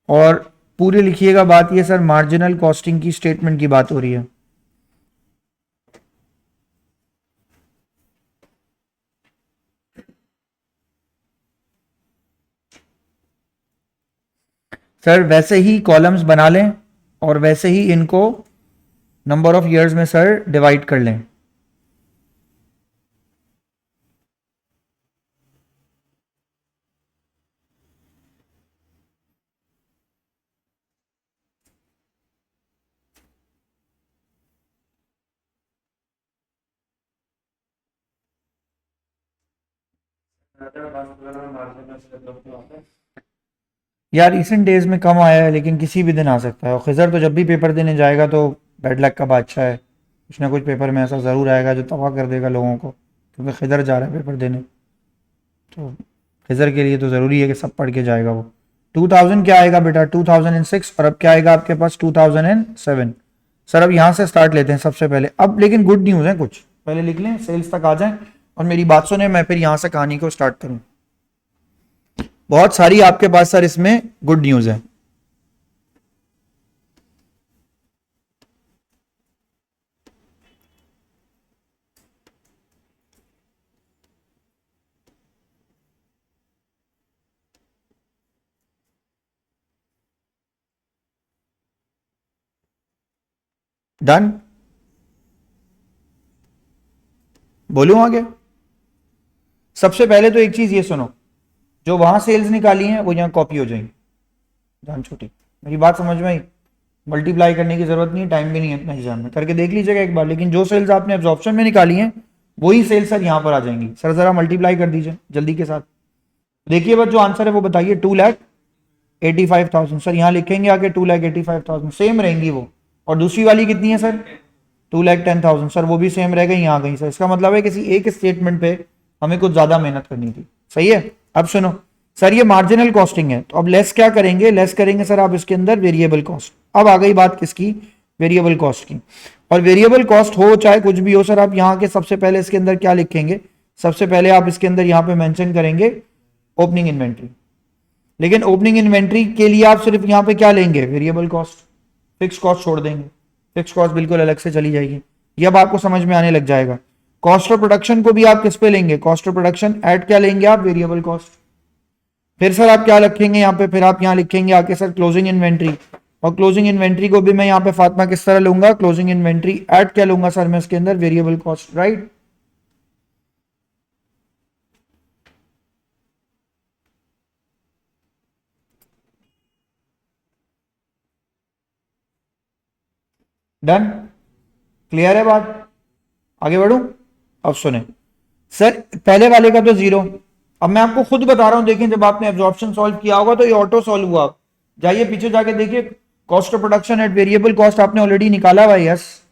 और पूरे लिखिएगा बात ये सर, मार्जिनल कॉस्टिंग की स्टेटमेंट की बात हो रही है। सर वैसे ही कॉलम्स बना लें और वैसे ही इनको नंबर ऑफ ईयर्स में सर डिवाइड कर लें। यार रिसेंट डेज में कम आया है लेकिन किसी भी दिन आ सकता है, और खिजर तो जब भी पेपर देने जाएगा तो बैड लक का बादशाह है, कुछ ना कुछ पेपर में ऐसा ज़रूर आएगा जो तबाह कर देगा लोगों को, क्योंकि खिजर जा रहा है पेपर देने, तो खिजर के लिए तो ज़रूरी है कि सब पढ़ के जाएगा वो। 2000 क्या आएगा बेटा, 2006, और अब क्या आएगा आपके पास 2007। सर अब यहाँ से स्टार्ट लेते हैं सबसे पहले अब, लेकिन गुड न्यूज़ है कुछ, पहले लिख लें सेल्स तक आ जाएं और मेरी बात सुने, मैं फिर यहाँ से कहानी को स्टार्ट करूँ। बहुत सारी आपके पास सर इसमें गुड न्यूज़ है। डन। बोलूं आगे? सबसे पहले तो एक चीज ये सुनो, जो वहां सेल्स निकाली हैं वो यहाँ कॉपी हो जाएंगी, जान छोटी, मेरी बात समझ में आई? मल्टीप्लाई करने की जरूरत नहीं है, टाइम भी नहीं है इतना एग्जाम में, करके देख लीजिएगा एक बार, लेकिन जो सेल्स आपने एब्जॉर्प्शन में निकाली हैं वही सेल्स सर यहाँ पर आ जाएंगी। सर जरा मल्टीप्लाई कर दीजिए जल्दी के साथ, देखिए बस जो आंसर है वो बताइए। 2,85,000 सर यहाँ लिखेंगे आगे, 2,85,000 सेम रहेंगी वो, और दूसरी वाली कितनी है सर, 2,10,000 सर वो भी सेम रह गई, यहाँ गई सर। इसका मतलब है किसी एक स्टेटमेंट पे हमें कुछ ज्यादा मेहनत करनी थी, सही है। अब सुनो सर, ये मार्जिनल कॉस्टिंग है, तो अब लेस क्या करेंगे, लेस करेंगे सर आप इसके अंदर वेरिएबल कॉस्ट। अब आ गई बात किसकी, वेरिएबल कॉस्ट की। और वेरिएबल कॉस्ट हो चाहे कुछ भी हो सर, आप यहाँ के सबसे पहले इसके अंदर क्या लिखेंगे, सबसे पहले आप इसके अंदर यहाँ पे मेंशन करेंगे ओपनिंग इन्वेंट्री। लेकिन ओपनिंग इन्वेंट्री के लिए आप सिर्फ यहाँ पे क्या लेंगे, वेरिएबल कॉस्ट, फिक्स कॉस्ट छोड़ देंगे, फिक्स कॉस्ट बिल्कुल अलग से चली जाएगी। ये अब आपको समझ में आने लग जाएगा। कॉस्ट ऑफ प्रोडक्शन को भी आप किस पे लेंगे, कॉस्ट ऑफ प्रोडक्शन ऐड क्या लेंगे आप, वेरिएबल कॉस्ट। फिर सर आप क्या लिखेंगे यहाँ पे, फिर आप यहाँ लिखेंगे आके सर क्लोजिंग इन्वेंट्री, और क्लोजिंग इन्वेंट्री को भी मैं यहाँ पे फातिमा किस तरह लूंगा, क्लोजिंग इन्वेंट्री ऐड क्या लूंगा सर मैं इसके अंदर, variable cost, right. Done, clear है बात, आगे बढ़ू। अब सुने सर, पहले वाले का तो जीरो, अब मैं आपको खुद बता रहा हूं, देखें जब आपने एब्जॉर्प्शन सॉल्व किया होगा तो ये ऑटो सॉल्व हुआ, जाइए पीछे जाके देखिए, cost of production at variable cost आपने ऑलरेडी निकाला हुआ है, यस।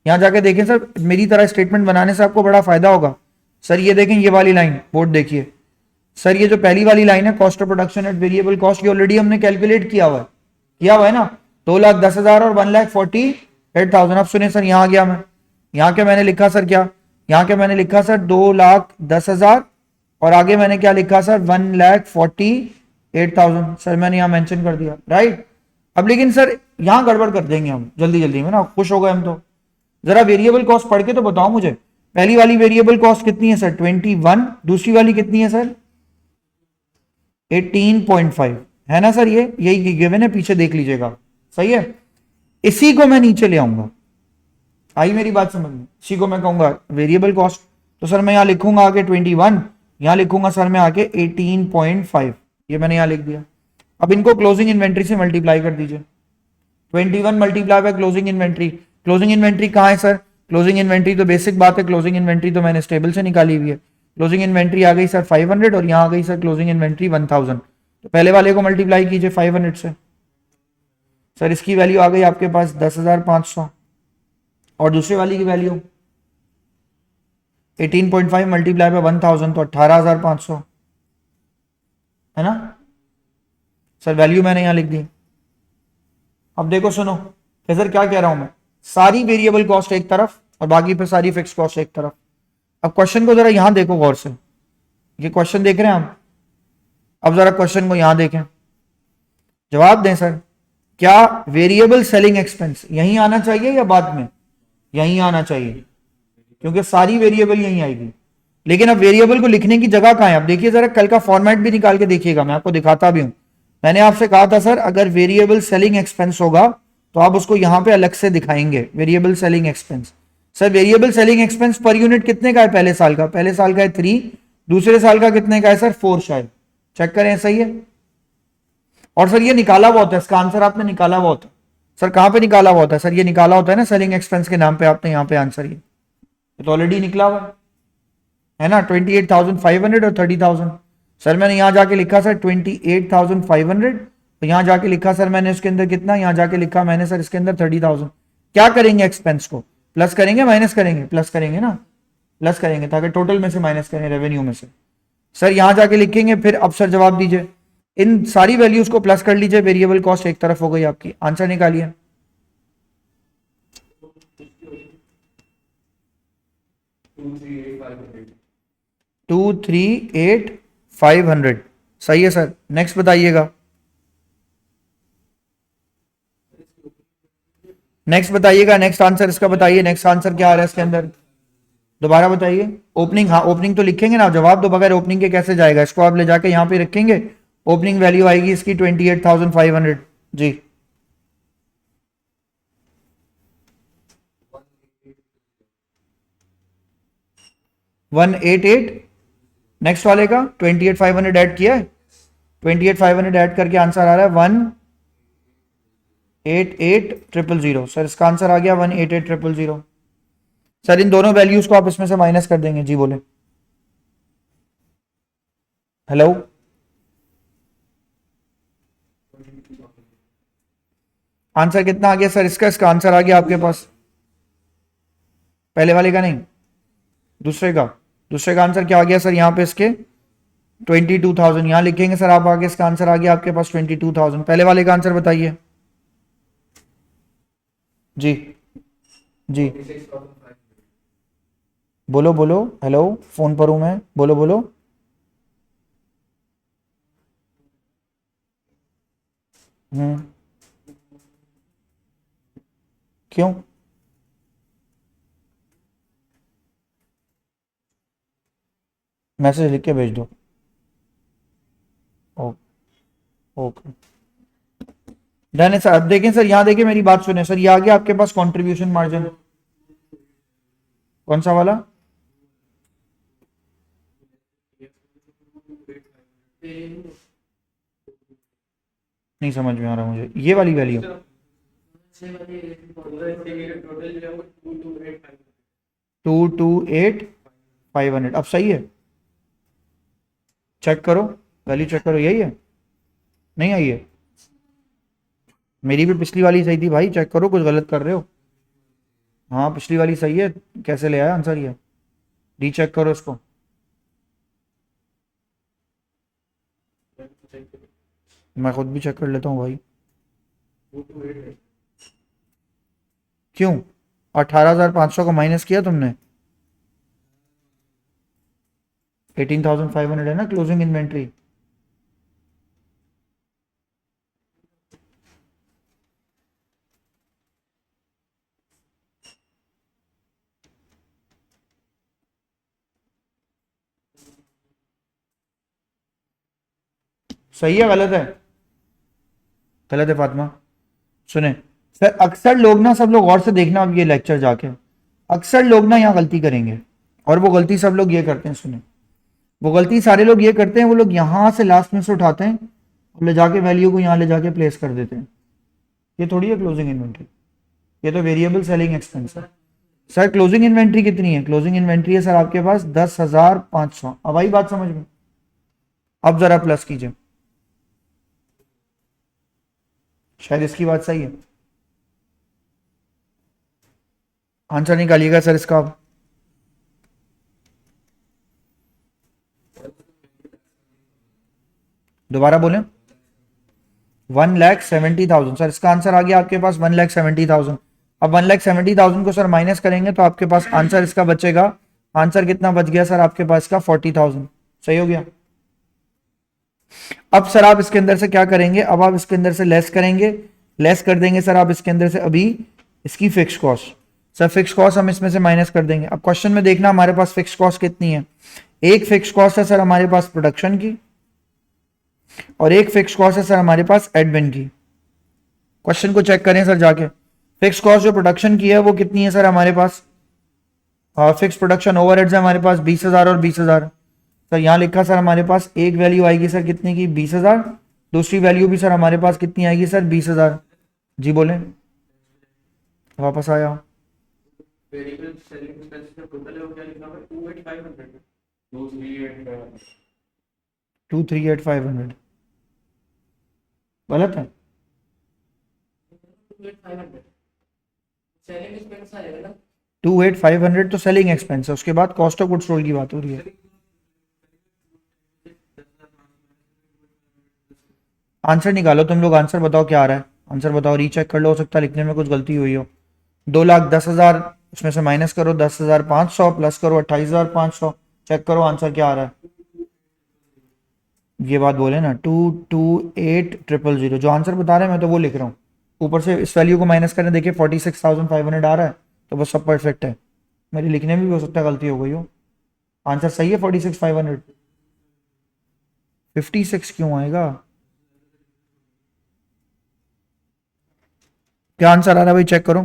यहां जाके देखें सर, मेरी तरह स्टेटमेंट बनाने से आपको बड़ा फायदा होगा। सर ये देखें ये वाली लाइन, बोर्ड देखिए सर, ये जो पहली वाली लाइन है cost of production at variable cost, ये ऑलरेडी हमने कैलकुलेट किया हुआ है, ना, 2,10,000 और 1,40,000 8,000। अब सुनिए सर, यहाँ आ गया मैं, यहाँ के मैंने लिखा सर क्या, यहाँ के मैंने लिखा सर 2,10,000 और आगे मैंने क्या लिखा सर 1,48,000 सर, मैंने यहाँ मेंशन कर दिया, राइट। अब लेकिन सर यहाँ गड़बड़ कर देंगे हम जल्दी जल्दी में ना, खुश हो गए हम तो। जरा वेरिएबल कॉस्ट पढ़ के तो बताओ मुझे, पहली वाली वेरिएबल कॉस्ट कितनी है सर 21, दूसरी वाली कितनी है सर 18.5, है ना सर, ये यही गिवन है, पीछे देख लीजिएगा, सही है। इसी को मैं नीचे ले आऊंगा, आई मेरी बात समझ में, इसी को मैं कहूंगा वेरिएबल कॉस्ट। तो सर मैं यहां लिखूंगा आगे 21, यहां लिखूंगा सर मैं आगे 18.5, ये मैंने यहां लिख दिया। अब इनको क्लोजिंग इन्वेंट्री से मल्टीप्लाई कर दीजिए, 21 multiply by closing inventory. Closing inventory कहां है सर, क्लोजिंग इन्वेंट्री तो बेसिक बात है, क्लोजिंग इन्वेंट्री तो मैंने स्टेबल से निकाली हुई है। क्लोजिंग इन्वेंट्री आ गई सर 500 और यहां आ गई सर क्लोजिंग इन्वेंट्री 1000। तो पहले वाले को मल्टीप्लाई कीजिए 500 से, सर इसकी वैल्यू आ गई आपके पास 10,500 और दूसरे वाली की वैल्यू 18.5 मल्टीप्लाई बाय 1000 तो 18,500, है ना सर, वैल्यू मैंने यहां लिख दी। अब देखो सुनो सर क्या कह रहा हूं मैं, सारी वेरिएबल कॉस्ट एक तरफ और बाकी पे सारी फिक्स कॉस्ट एक तरफ। अब क्वेश्चन को जरा यहां देखो गौर से, ये क्वेश्चन देख रहे हैं हम, अब जरा क्वेश्चन को यहां देखें, जवाब दें सर। क्या वेरिएबल सेलिंग एक्सपेंस यहीं आना चाहिए या बाद में, यहीं आना चाहिए, क्योंकि सारी वेरिएबल यहीं आएगी। लेकिन अब वेरिएबल को लिखने की जगह कहां है, अब देखिए जरा कल का फॉर्मेट भी निकाल के देखिएगा, मैं आपको दिखाता भी हूं। मैंने आपसे कहा था सर अगर वेरिएबल सेलिंग एक्सपेंस होगा तो आप उसको यहां पे अलग से दिखाएंगे, variable selling expense. Sir variable selling expense per unit कितने का है, पहले साल का, पहले साल का है 3, दूसरे साल का कितने का है सर 4, शायद चेक करें, सही है। और सर ये निकाला हुआ होता है, इसका आंसर आपने निकाला हुआ होता है सर, कहां पे निकाला हुआ होता है सर, ये निकाला होता है ना सेलिंग एक्सपेंस के नाम पे, आपने यहाँ पे आंसर ये तो ऑलरेडी निकला हुआ है ना, 28,500 और 30,000। सर मैंने यहां जाके लिखा सर 28,500, तो यहां जाके लिखा सर मैंने उसके अंदर कितना, यहां जाके लिखा मैंने सर इसके अंदर 30,000। क्या करेंगे एक्सपेंस को, प्लस करेंगे माइनस करेंगे, प्लस करेंगे ना, प्लस करेंगे ताकि टोटल में से माइनस करें रेवेन्यू में से। सर यहां जाके लिखेंगे, फिर अब सर जवाब दीजिए, इन सारी वैल्यूज को प्लस कर लीजिए, वेरिएबल कॉस्ट एक तरफ हो गई आपकी, आंसर निकालिए। 238,500 सही है सर, नेक्स्ट बताइएगा, नेक्स्ट बताइएगा, नेक्स्ट आंसर इसका बताइए, नेक्स्ट आंसर क्या आ रहा है इसके अंदर, दोबारा बताइए। ओपनिंग, हाँ ओपनिंग तो लिखेंगे ना, जवाब दो, बगैर ओपनिंग के कैसे जाएगा, इसको आप ले जाके यहाँ पे रखेंगे, ओपनिंग वैल्यू आएगी इसकी 28,500 जी। 188, नेक्स्ट वाले का 28,500 ऐड किया है, 28,500 ऐड करके आंसर आ रहा है 188,000, सर इसका आंसर आ गया 188,000। सर इन दोनों वैल्यूज को आप इसमें से माइनस कर देंगे, जी बोले, हेलो। आंसर कितना आ गया सर इसका, इसका आंसर आ गया आपके पास, पहले वाले का नहीं, दूसरे का, दूसरे का आंसर क्या आ गया सर यहाँ पे इसके 22,000, यहां लिखेंगे सर आप आगे, इसका आंसर आ गया आपके पास 22,000। पहले वाले का आंसर बताइए जी, जी बोलो बोलो, हेलो फोन पर हूं मैं, बोलो बोलो। हम्म, क्यों, मैसेज लिख के भेज दो, ओ, ओके डन है सर। अब देखें सर, यहाँ देखिए मेरी बात सुने सर, ये आ गया आपके पास कंट्रीब्यूशन मार्जिन, कौन सा वाला, नहीं समझ में आ रहा मुझे, ये वाली वैल्यू 228,500, अब सही है, चेक करो, वैल्यू चेक करो, यही है, नहीं आई है, मेरी भी पिछली वाली सही थी भाई, चेक करो कुछ गलत कर रहे हो। हाँ पिछली वाली सही है, कैसे ले आया आंसर ये, रीचेक करो इसको, मैं खुद भी चेक कर लेता हूँ भाई। क्यों? 18,500 को माइनस किया तुमने, 18,500 है ना क्लोजिंग इन्वेंट्री। सही है गलत है? गलत है फातिमा। सुने सर, अक्सर लोग ना, सब लोग गौर से देखना अब ये लेक्चर जाके, अक्सर लोग ना यहाँ गलती करेंगे, और वो गलती सब लोग ये करते हैं, सुने, वो गलती सारे लोग ये करते हैं, वो लोग यहाँ से लास्ट में से उठाते हैं और ले जाके वैल्यू को यहाँ ले जाके प्लेस कर देते हैं। ये थोड़ी है क्लोजिंग इन्वेंट्री, ये तो वेरिएबल सेलिंग एक्सपेंस है। सर क्लोजिंग इन्वेंट्री कितनी है? क्लोजिंग इन्वेंट्री है सर आपके पास 10,500। अब आई बात समझ में? अब जरा प्लस कीजिए, शायद इसकी बात सही है। आंसर निकालिएगा सर इसका अब। दोबारा बोलें। 1,70,000 सर इसका आंसर आ गया आपके पास 1,70,000। अब 1,70,000 को सर माइनस करेंगे तो आपके पास आंसर इसका बचेगा। आंसर कितना बच गया सर आपके पास का? 40,000। सही हो गया। अब सर आप इसके अंदर से क्या करेंगे? अब आप इसके अंदर से लेस करेंगे, लेस कर देंगे सर आप इसके अंदर से अभी इसकी fix cost. Sir fix cost हम इसमें से माइनस कर देंगे। अब क्वेश्चन में देखना हमारे पास फिक्स कॉस्ट कितनी है। एक फिक्स कॉस्ट है सर हमारे पास प्रोडक्शन की, और एक फिक्स कॉस्ट है सर हमारे पास एडमिन की। क्वेश्चन को चेक करें सर जाके। फिक्स कॉस्ट जो प्रोडक्शन की है वो कितनी है सर हमारे पास? फिक्स प्रोडक्शन ओवरहेड्स है हमारे पास 20,000 और 20,000। सर यहाँ लिखा सर हमारे पास एक वैल्यू आएगी सर कितने की? 20,000। दूसरी वैल्यू भी सर हमारे पास कितनी आएगी सर? 20,000। जी बोले, वापस आया। वेरिएबल सेलिंग एक्सपेंसेस का टोटल है वो क्या लिखा हुआ है? 28,500 238,500 गलत है? 28,500 सेलिंग एक्सपेंस आएगा ना। 28,500 तो सेलिंग एक्सपेंस है, उसके बाद कॉस्ट ऑफ गुड्स सोल्ड की बात हो रही है। आंसर निकालो तुम लोग, आंसर बताओ क्या आ रहा है, आंसर बताओ, रीचेक कर लो, हो सकता है लिखने में कुछ गलती हुई हो। 2,10,000 उसमें से माइनस करो 10,500 प्लस करो 28,500, चेक करो आंसर क्या आ रहा है। ये बात बोले ना, 228,000 जो आंसर बता रहे हैं मैं तो वो लिख रहा हूँ। ऊपर से इस वैल्यू को माइनस करने देखिए 46,500 आ रहा है, तो बस सब परफेक्ट है। मेरे लिखने में भी हो सकता है गलती हो गई हो। आंसर सही है 46,500। 56 क्यों आएगा? क्या आंसर आ रहा है भाई, चेक करो।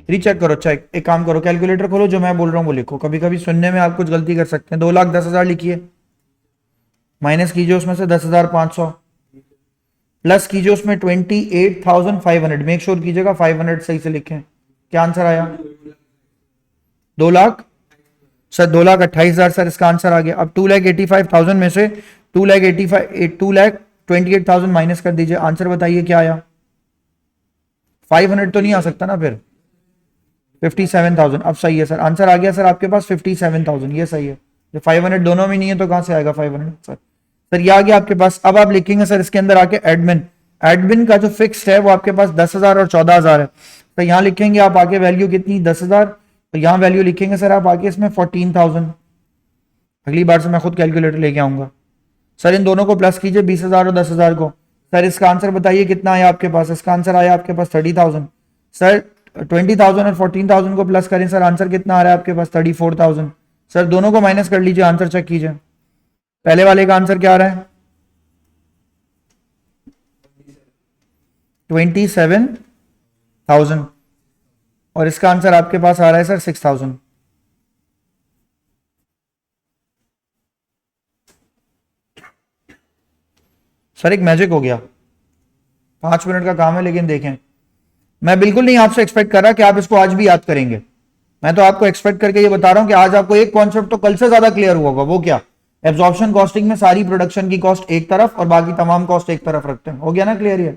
रीचेक करो, चेक, एक काम करो, कैलकुलेटर खोलो, जो मैं बोल रहा हूँ वो लिखो। कभी कभी सुनने में आप कुछ गलती कर सकते हैं। 2,10,000 लिखिए, माइनस कीजिए उसमें से 10,500, प्लस कीजिए उसमें 28,500। मेक श्योर कीजिएगा 500 सही से लिखें। क्या आंसर आया? 2 लाख सर, 2,28,000 सर इसका आंसर आ गया। अब 2,85,000 में से 2,28,000 माइनस कर दीजिए, आंसर बताइए क्या आया? 500 तो नहीं आ सकता ना फिर, 57,000। अब सही है सर, आंसर आ गया सर आपके पास 57,000, ये सही है। जो 500 दोनों में नहीं है तो कहां से आएगा 500 सर? सर ये आ गया आपके पास। अब आप लिखेंगे सर इसके अंदर आके एडमिन, एडमिन का जो फिक्स्ड है वो आपके पास 10,000 और 14,000 है। तो यहाँ लिखेंगे आप आगे वैल्यू कितनी? 10,000। तो यहाँ वैल्यू लिखेंगे सर आप आगे इसमें 14,000। अगली बार से मैं खुद कैलकुलेटर लेके आऊंगा। सर इन दोनों को प्लस कीजिए, 20,000 और 10,000 को। सर इसका आंसर बताइए कितना आया आपके पास? इसका आंसर आया आपके पास 30,000। सर 20,000 और 14,000 को प्लस करें सर, आंसर कितना आ रहा है आपके पास? 34,000। सर दोनों को माइनस कर लीजिए, आंसर चेक कीजिए। पहले वाले का आंसर क्या आ रहा है? 27,000, और इसका आंसर आपके पास आ रहा है सर 6,000। सर एक मैजिक हो गया, 5 मिनट का काम है, लेकिन देखें, मैं बिल्कुल नहीं आपसे एक्सपेक्ट कर रहा कि आप इसको आज भी याद करेंगे। मैं तो आपको एक्सपेक्ट करके ये बता रहा हूं कि आज आपको एक कॉन्सेप्ट तो कल से ज्यादा क्लियर हुआ होगा। वो क्या? एब्जॉर्प्शन कॉस्टिंग में सारी प्रोडक्शन की कॉस्ट एक तरफ और बाकी तमाम कॉस्ट एक तरफ रखते हैं। हो गया ना क्लियर? ये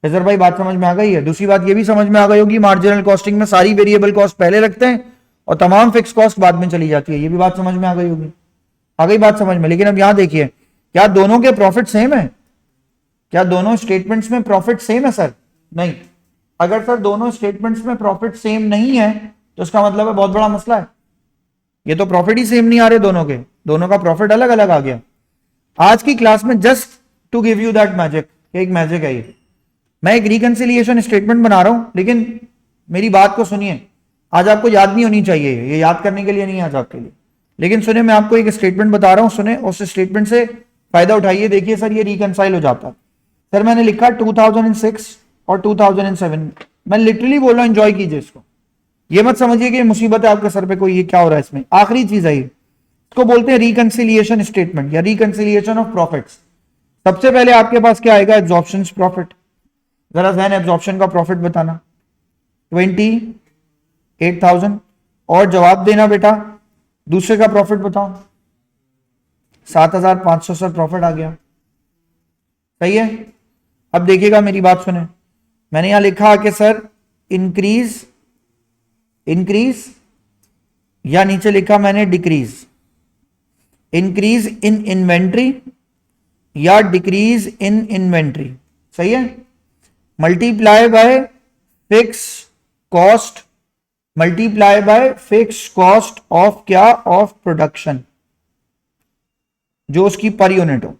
फैजर भाई बात समझ में आ गई है? दूसरी बात ये भी समझ में आ गई होगी, मार्जिनल कॉस्टिंग में सारी वेरिएबल कॉस्ट पहले रखते हैं और तमाम फिक्स कॉस्ट बाद में चली जाती है। ये भी बात समझ में आ गई होगी, आ गई बात समझ में। लेकिन अब यहां देखिए, क्या दोनों के प्रॉफिट सेम है? क्या दोनों स्टेटमेंट्स में प्रॉफिट सेम है सर? नहीं। अगर सर दोनों स्टेटमेंट्स में प्रॉफिट सेम नहीं है तो इसका मतलब है बहुत बड़ा मसला है। ये तो प्रॉफिट ही सेम नहीं आ रहे दोनों के, दोनों का प्रॉफिट अलग अलग आ गया। आज की क्लास में just to give you that magic, एक मैजिक है ये। मैं एक रिकंसिलिएशन स्टेटमेंट बना रहा हूं, लेकिन मेरी बात को सुनिए। आज आपको याद नहीं होनी चाहिए, ये याद करने के लिए नहीं आज आपके लिए, लेकिन सुनिए, मैं आपको एक स्टेटमेंट बता रहा हूं, सुने, उस स्टेटमेंट से फायदा उठाइए। देखिए सर ये रिकंसाइल हो जाता है। सर मैंने लिखा 2006 और 2007, मैं लिटरली बोल रहा हूं, एंजॉय कीजिए इसको। ये मत समझिए कि मुसीबत है आपके सर पे कोई, ये क्या हो रहा है इसमें। आखिरी चीज है ये, इसको बोलते हैं रिकंसिलिएशन स्टेटमेंट या रिकंसिलिएशन ऑफ प्रॉफिट्स। सबसे पहले आपके पास क्या आएगा? Absorption profit. जरा जहन एब्जॉर्प्शन का प्रॉफिट बताना, 28,000, और जवाब देना बेटा दूसरे का प्रॉफिट बताओ। 7,500 सर प्रॉफिट आ गया, सही है। अब देखिएगा मेरी बात सुने, मैंने यहां लिखा कि सर इंक्रीज या नीचे लिखा मैंने डिक्रीज, इंक्रीज इन इन्वेंट्री या डिक्रीज इन इन्वेंट्री, सही है। Multiply by fix cost, multiply by fix cost of क्या? ऑफ प्रोडक्शन, जो उसकी पर यूनिट हो।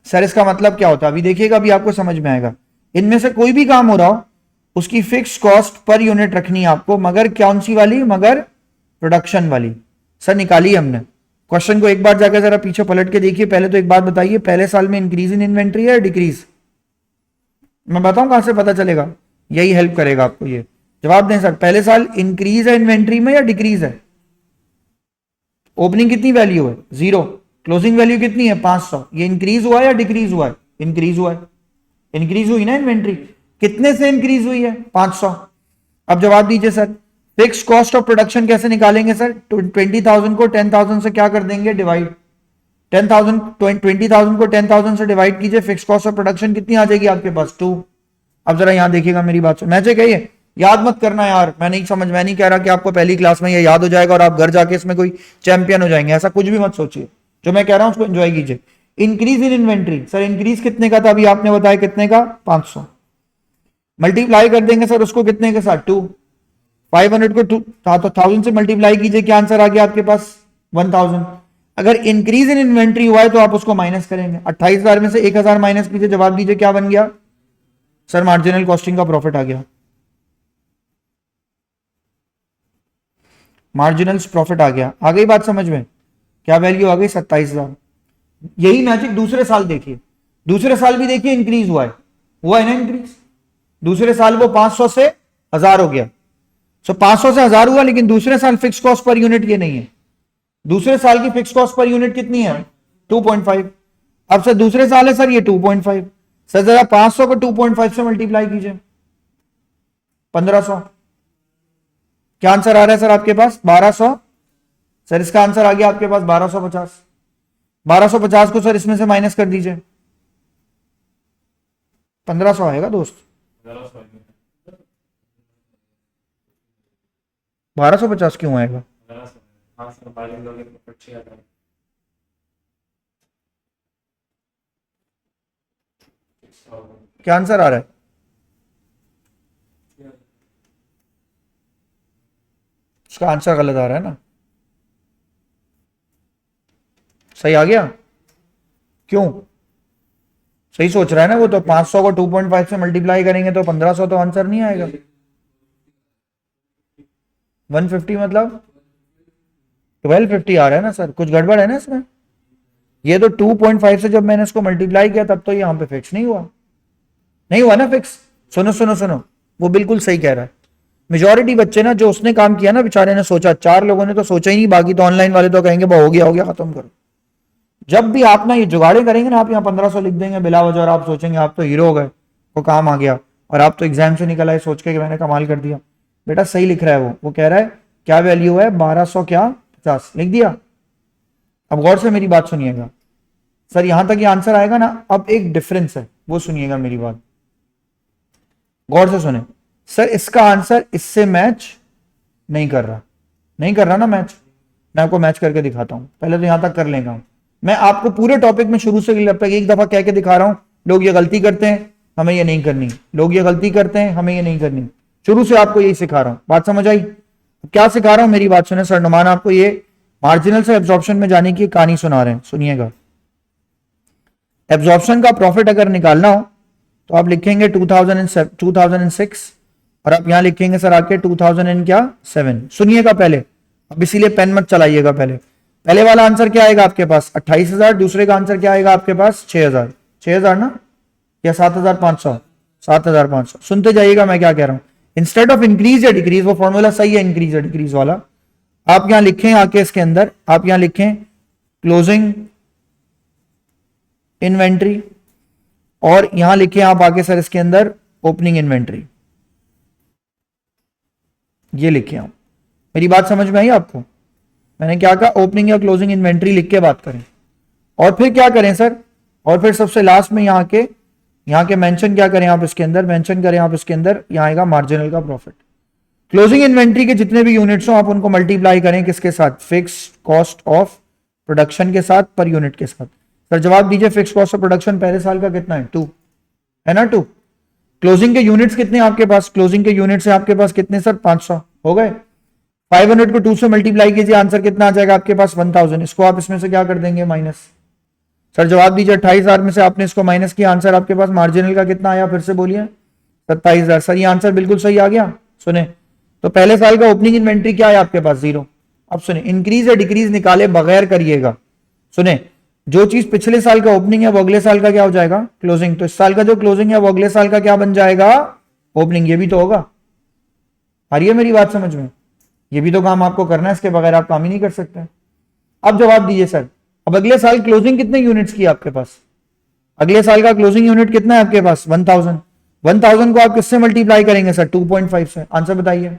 सर इसका मतलब क्या होता है? अभी देखिएगा, अभी आपको समझ में आएगा। इनमें से कोई भी काम हो रहा हो, उसकी फिक्स कॉस्ट पर यूनिट रखनी है आपको, मगर कौन सी वाली? मगर प्रोडक्शन वाली। सर निकाली हमने। क्वेश्चन को एक बार जाकर जरा पीछे पलट के देखिए। पहले तो एक बात बताइए, पहले साल में इंक्रीज इन इन्वेंट्री है या डिक्रीज? मैं बताऊं कहां से पता चलेगा? यही हेल्प करेगा आपको ये। जवाब दें सर, पहले साल इंक्रीज है इन्वेंट्री में या डिक्रीज है? ओपनिंग कितनी वैल्यू है? 0। क्लोजिंग वैल्यू कितनी है? 500। ये इंक्रीज हुआ है या डिक्रीज हुआ है? इंक्रीज हुआ है। इंक्रीज हुई ना इन्वेंट्री, कितने से इंक्रीज हुई है? 500। अब जवाब दीजिए sir, fix cost of production कैसे निकालेंगे सर? 20,000 को 10,000 से क्या कर देंगे? डिवाइड। 10,000 20,000 को 10,000 से डिवाइड कीजिए, फिक्स कॉस्ट ऑफ प्रोडक्शन कितनी आ जाएगी आपके पास? 2। अब जरा यहां देखिएगा मेरी बात सुन, मैजिक है ये, याद मत करना यार। मैं नहीं कह रहा कि आपको पहली क्लास में ये याद हो जाएगा और आप घर जाके इसमें कोई चैंपियन हो जाएंगे, ऐसा कुछ भी मत सोचिए। जो मैं कह रहा हूं उसको एंजॉय कीजिए। Increase in inventory, sir increase कितने का था? अभी आपने बताया कितने का? 500। मल्टीप्लाई कर देंगे सर उसको कितने के साथ? 2। 500 को 2 तो 1000 से मल्टीप्लाई कीजिए, क्या आंसर आ गया आपके पास? 1000। अगर इंक्रीज इन इन्वेंट्री हुआ है तो आप उसको माइनस करेंगे। 28,000 में से 1,000 माइनस कीजिए, जवाब दीजिए क्या बन गया? सर मार्जिनल कॉस्टिंग का प्रॉफिट आ गया, मार्जिनल प्रॉफिट आ गया। आ गई बात समझ में? क्या वैल्यू आ गई? 27,000। यही मैजिक दूसरे साल देखिए, दूसरे साल भी देखिए इंक्रीज हुआ है ना इंक्रीज। दूसरे साल वो 500 से 1000 हो गया। सो 500 से 1000 हुआ, लेकिन दूसरे साल फिक्स कॉस्ट पर यूनिट ये नहीं है। दूसरे साल की फिक्स कॉस्ट पर यूनिट कितनी है? 2.5। अब सर दूसरे साल है सर ये 2.5। सर जरा 500 को 2.5 से मल्टीप्लाई कीजिए, 1500। क्या आंसर आ रहा है सर आपके पास? 1200। सर इसका आंसर आ गया आपके पास 1250। 1250 को सर इसमें से माइनस कर दीजिए, 1500 आएगा दोस्त। 1250 क्यों आएगा? क्या आंसर आ रहा है? इसका आंसर गलत आ रहा है ना? सही आ गया? क्यों? सही सोच रहा है ना वो तो। 500 को 2.5 से मल्टीप्लाई करेंगे तो 1500 तो आंसर नहीं आएगा। 150 मतलब 1250 आ रहा है ना सर, कुछ गड़बड़ है ना इसमें। ये तो 2.5 से जब मैंने इसको मल्टीप्लाई किया तब तो यहाँ पे फिक्स नहीं हुआ ना फिक्स। सुनो सुनो सुनो, वो बिल्कुल सही कह रहा है। मेजोरिटी बच्चे ना, जो उसने काम किया ना बेचारे ने सोचा, 4 लोगों ने तो सोचा ही नहीं, बाकी तो ऑनलाइन वाले तो कहेंगे हो गया खत्म करो। जब भी आप ना ये जुगाड़े करेंगे ना, आप यहाँ 1500 लिख देंगे बिला वजह और आप सोचेंगे आप तो हीरो हो गए, वो काम आ गया और आप तो एग्जाम से निकल आए सोच के कि मैंने कमाल कर दिया। बेटा सही लिख रहा है वो कह रहा है क्या वैल्यू है? 1200 क्या 50 लिख दिया। अब गौर से मेरी बात सुनिएगा, सर यहां तक ये आंसर आएगा ना। अब एक डिफरेंस है, वो सुनिएगा मेरी बात, गौर से सुने। सर इसका आंसर इससे मैच नहीं कर रहा, नहीं कर रहा ना मैच। मैं आपको मैच करके दिखाता हूं, पहले तो यहां तक कर लेगा। मैं आपको पूरे टॉपिक में शुरू से अब तक एक दफा कह के दिखा रहा हूं, लोग ये गलती करते हैं, हमें ये नहीं करनी, लोग ये गलती करते हैं, हमें ये नहीं करनी। शुरू से आपको यही सिखा रहा हूं, बात समझ आई? क्या सिखा रहा हूं मेरी बात सुने। सर नुमान आपको ये मार्जिनल से एब्जॉर्प्शन में जाने की कहानी सुना रहे हैं, सुनिएगा। एब्जॉर्प्शन का प्रॉफिट अगर निकालना हो तो आप लिखेंगे 2006 और आप यहां लिखेंगे सर आपके 2007। सुनिएगा पहले, अब इसीलिए पेन मत चलाइएगा। पहले वाला आंसर क्या आएगा आपके पास 28,000, दूसरे का आंसर क्या आएगा आपके पास 6,000। 6,000 ना, या 7,500? 7,500। सुनते जाइएगा मैं क्या कह रहा हूं। इंस्टेड ऑफ इंक्रीज या डिक्रीज, वो फॉर्मूला सही है इंक्रीज या डिक्रीज वाला, आप यहां लिखें आके इसके अंदर, आप यहां लिखें क्लोजिंग इन्वेंट्री और यहां लिखें आप आगे सर इसके अंदर ओपनिंग इन्वेंट्री। ये लिखे आप, मेरी बात समझ में आई आपको? मैंने क्या कहा, ओपनिंग या क्लोजिंग इन्वेंट्री लिख के बात करें। और फिर क्या करें सर, और फिर सबसे लास्ट में यहाँ के मेंशन क्या करें आप इसके अंदर, मेंशन करें आप इसके अंदर, यहाँ आएगा मार्जिनल का प्रॉफिट। क्लोजिंग इन्वेंट्री के जितने भी यूनिट्स हो आप उनको मल्टीप्लाई करें किसके साथ, फिक्स कॉस्ट ऑफ प्रोडक्शन के साथ, पर यूनिट के साथ। सर जवाब दीजिए, फिक्स कॉस्ट ऑफ प्रोडक्शन पहले साल का कितना है, 2 है ना, 2। क्लोजिंग के यूनिट्स कितने आपके पास, क्लोजिंग के यूनिट्स है आपके पास कितने सर, 500 हो गए। 500 को 2 से मल्टीप्लाई कीजिए, आंसर कितना आ जाएगा आपके पास 1000। इसको आप इसमें से क्या कर देंगे, माइनस। सर जवाब दीजिए, 28,000 में से आपने इसको माइनस किया, आंसर आपके पास मार्जिनल का कितना आया, फिर से बोलिए 27,000। सर ये आंसर बिल्कुल सही आ गया। सुने, तो पहले साल का ओपनिंग इन्वेंट्री क्या है आपके पास, 0। अब सुने, इंक्रीज या डिक्रीज निकाले बगैर करिएगा। सुने, जो चीज पिछले साल का ओपनिंग है वो अगले साल का क्या हो जाएगा, क्लोजिंग। तो इस साल का जो क्लोजिंग है वो अगले साल का क्या बन जाएगा, ओपनिंग। ये भी तो होगा, आ रही है मेरी बात समझ में? ये भी तो काम आपको करना है, इसके बगैर आप काम ही नहीं कर सकते। अब जवाब दीजिए सर, अब अगले साल क्लोजिंग कितने यूनिट्स की आपके पास, अगले साल का क्लोजिंग यूनिट कितना है आपके पास, 1000। 1000 को आप किससे मल्टीप्लाई करेंगे सर, 2.5 से। आंसर बताइए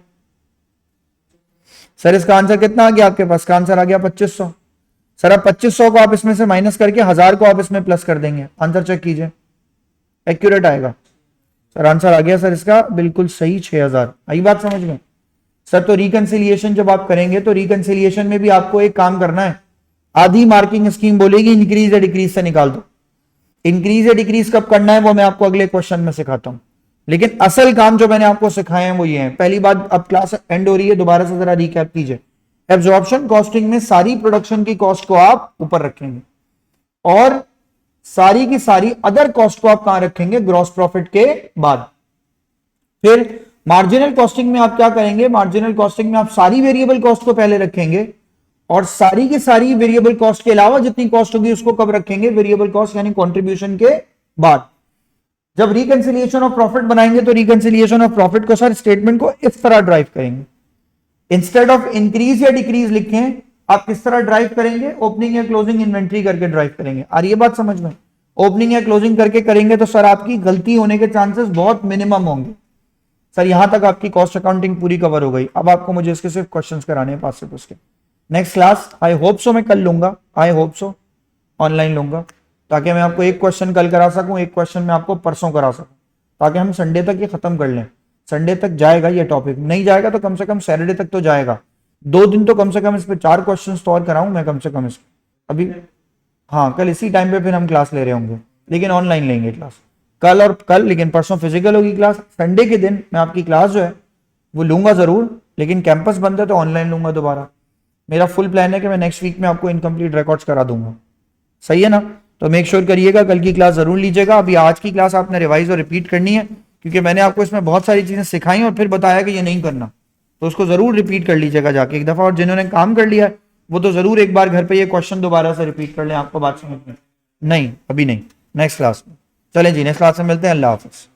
सर, इसका आंसर कितना आ गया आपके पास, का आंसर आ गया 2500। सर अब 2500 को आप इसमें से माइनस करके 1000 को आप इसमें प्लस कर देंगे, आंसर चेक कीजिए, एक्यूरेट आएगा। सर आंसर आ गया सर इसका बिल्कुल सही 6000। आई बात समझ में? सर तो रिकंसिलिएशन जब आप करेंगे तो रिकंसिलिएशन में भी आपको एक काम करना है, आधी मार्किंग स्कीम बोलेगी इंक्रीज या डिक्रीज से निकाल दो। इंक्रीज या डिक्रीज कब करना है वो मैं आपको अगले क्वेश्चन में सिखाता हूं, लेकिन असल काम जो मैंने आपको सिखाए हैं वो ये है। पहली बात, अब क्लास एंड हो रही है, दोबारा से जरा रिकैप कीजिए। एब्जॉर्प्शन कॉस्टिंग में सारी प्रोडक्शन की कॉस्ट को आप ऊपर रखेंगे और सारी की सारी अदर कॉस्ट को आप कहां रखेंगे, ग्रॉस प्रॉफिट के बाद। फिर मार्जिनल कॉस्टिंग में आप क्या करेंगे, मार्जिनल कॉस्टिंग में आप सारी वेरिएबल कॉस्ट को पहले रखेंगे और सारी की सारी वेरिएबल कॉस्ट के अलावा जितनी कॉस्ट होगी उसको कब रखेंगे, वेरिएबल कॉस्ट यानी कंट्रीब्यूशन के बाद। जब रिकंसिलिएशन ऑफ प्रॉफिट बनाएंगे तो रिकंसिलिएशन ऑफ प्रॉफिट को सर स्टेटमेंट को इस तरह ड्राइव करेंगे, इंस्टेड ऑफ इंक्रीज या डिक्रीज लिखें, आप किस तरह ड्राइव करेंगे, ओपनिंग या क्लोजिंग इन्वेंट्री करके ड्राइव करेंगे। और ये बात समझ में, ओपनिंग या क्लोजिंग करके करेंगे तो सर आपकी गलती होने के चांसेस बहुत मिनिमम होंगे। सर यहां तक आपकी कॉस्ट अकाउंटिंग पूरी कवर हो गई। अब आपको मुझे इसके सिर्फ क्वेश्चंस कराने हैं 5 से पूछ के। Next class I hope so मैं कल लूंगा, आई होप सो ऑनलाइन लूंगा, ताकि मैं आपको एक क्वेश्चन कल करा सकूं, एक क्वेश्चन मैं आपको परसों करा सकूं, ताकि हम संडे तक ये खत्म कर लें। संडे तक जाएगा ये टॉपिक, नहीं जाएगा तो कम से कम सैटरडे तक तो जाएगा। 2 दिन तो कम से कम इस पे 4 क्वेश्चन तो और कराऊं मैं कम से कम इस अभी। हाँ कल इसी टाइम पे फिर हम क्लास ले रहे होंगे, लेकिन ऑनलाइन लेंगे क्लास कल और कल, लेकिन परसों फिजिकल होगी क्लास। संडे के दिन मैं आपकी क्लास जो है वो लूंगा जरूर, लेकिन कैंपस बंद है तो ऑनलाइन लूंगा दोबारा। मेरा फुल प्लान है कि मैं नेक्स्ट वीक में आपको इनकम्प्लीट रिकॉर्ड्स करा दूंगा, सही है ना? तो मेक श्योर करिएगा कल की क्लास जरूर लीजिएगा। अभी आज की क्लास आपने रिवाइज और रिपीट करनी है, क्योंकि मैंने आपको इसमें बहुत सारी चीजें सिखाई और फिर बताया कि ये नहीं करना, तो उसको जरूर रिपीट कर लीजिएगा जाके एक दफा। और जिन्होंने काम कर लिया है वो तो जरूर एक बार घर पे ये क्वेश्चन दोबारा से रिपीट कर लें, आपको बात समझ में। नहीं अभी नहीं, नेक्स्ट क्लास में। चलें जी, नेक्स्ट क्लास में मिलते हैं। अल्लाह हाफिज।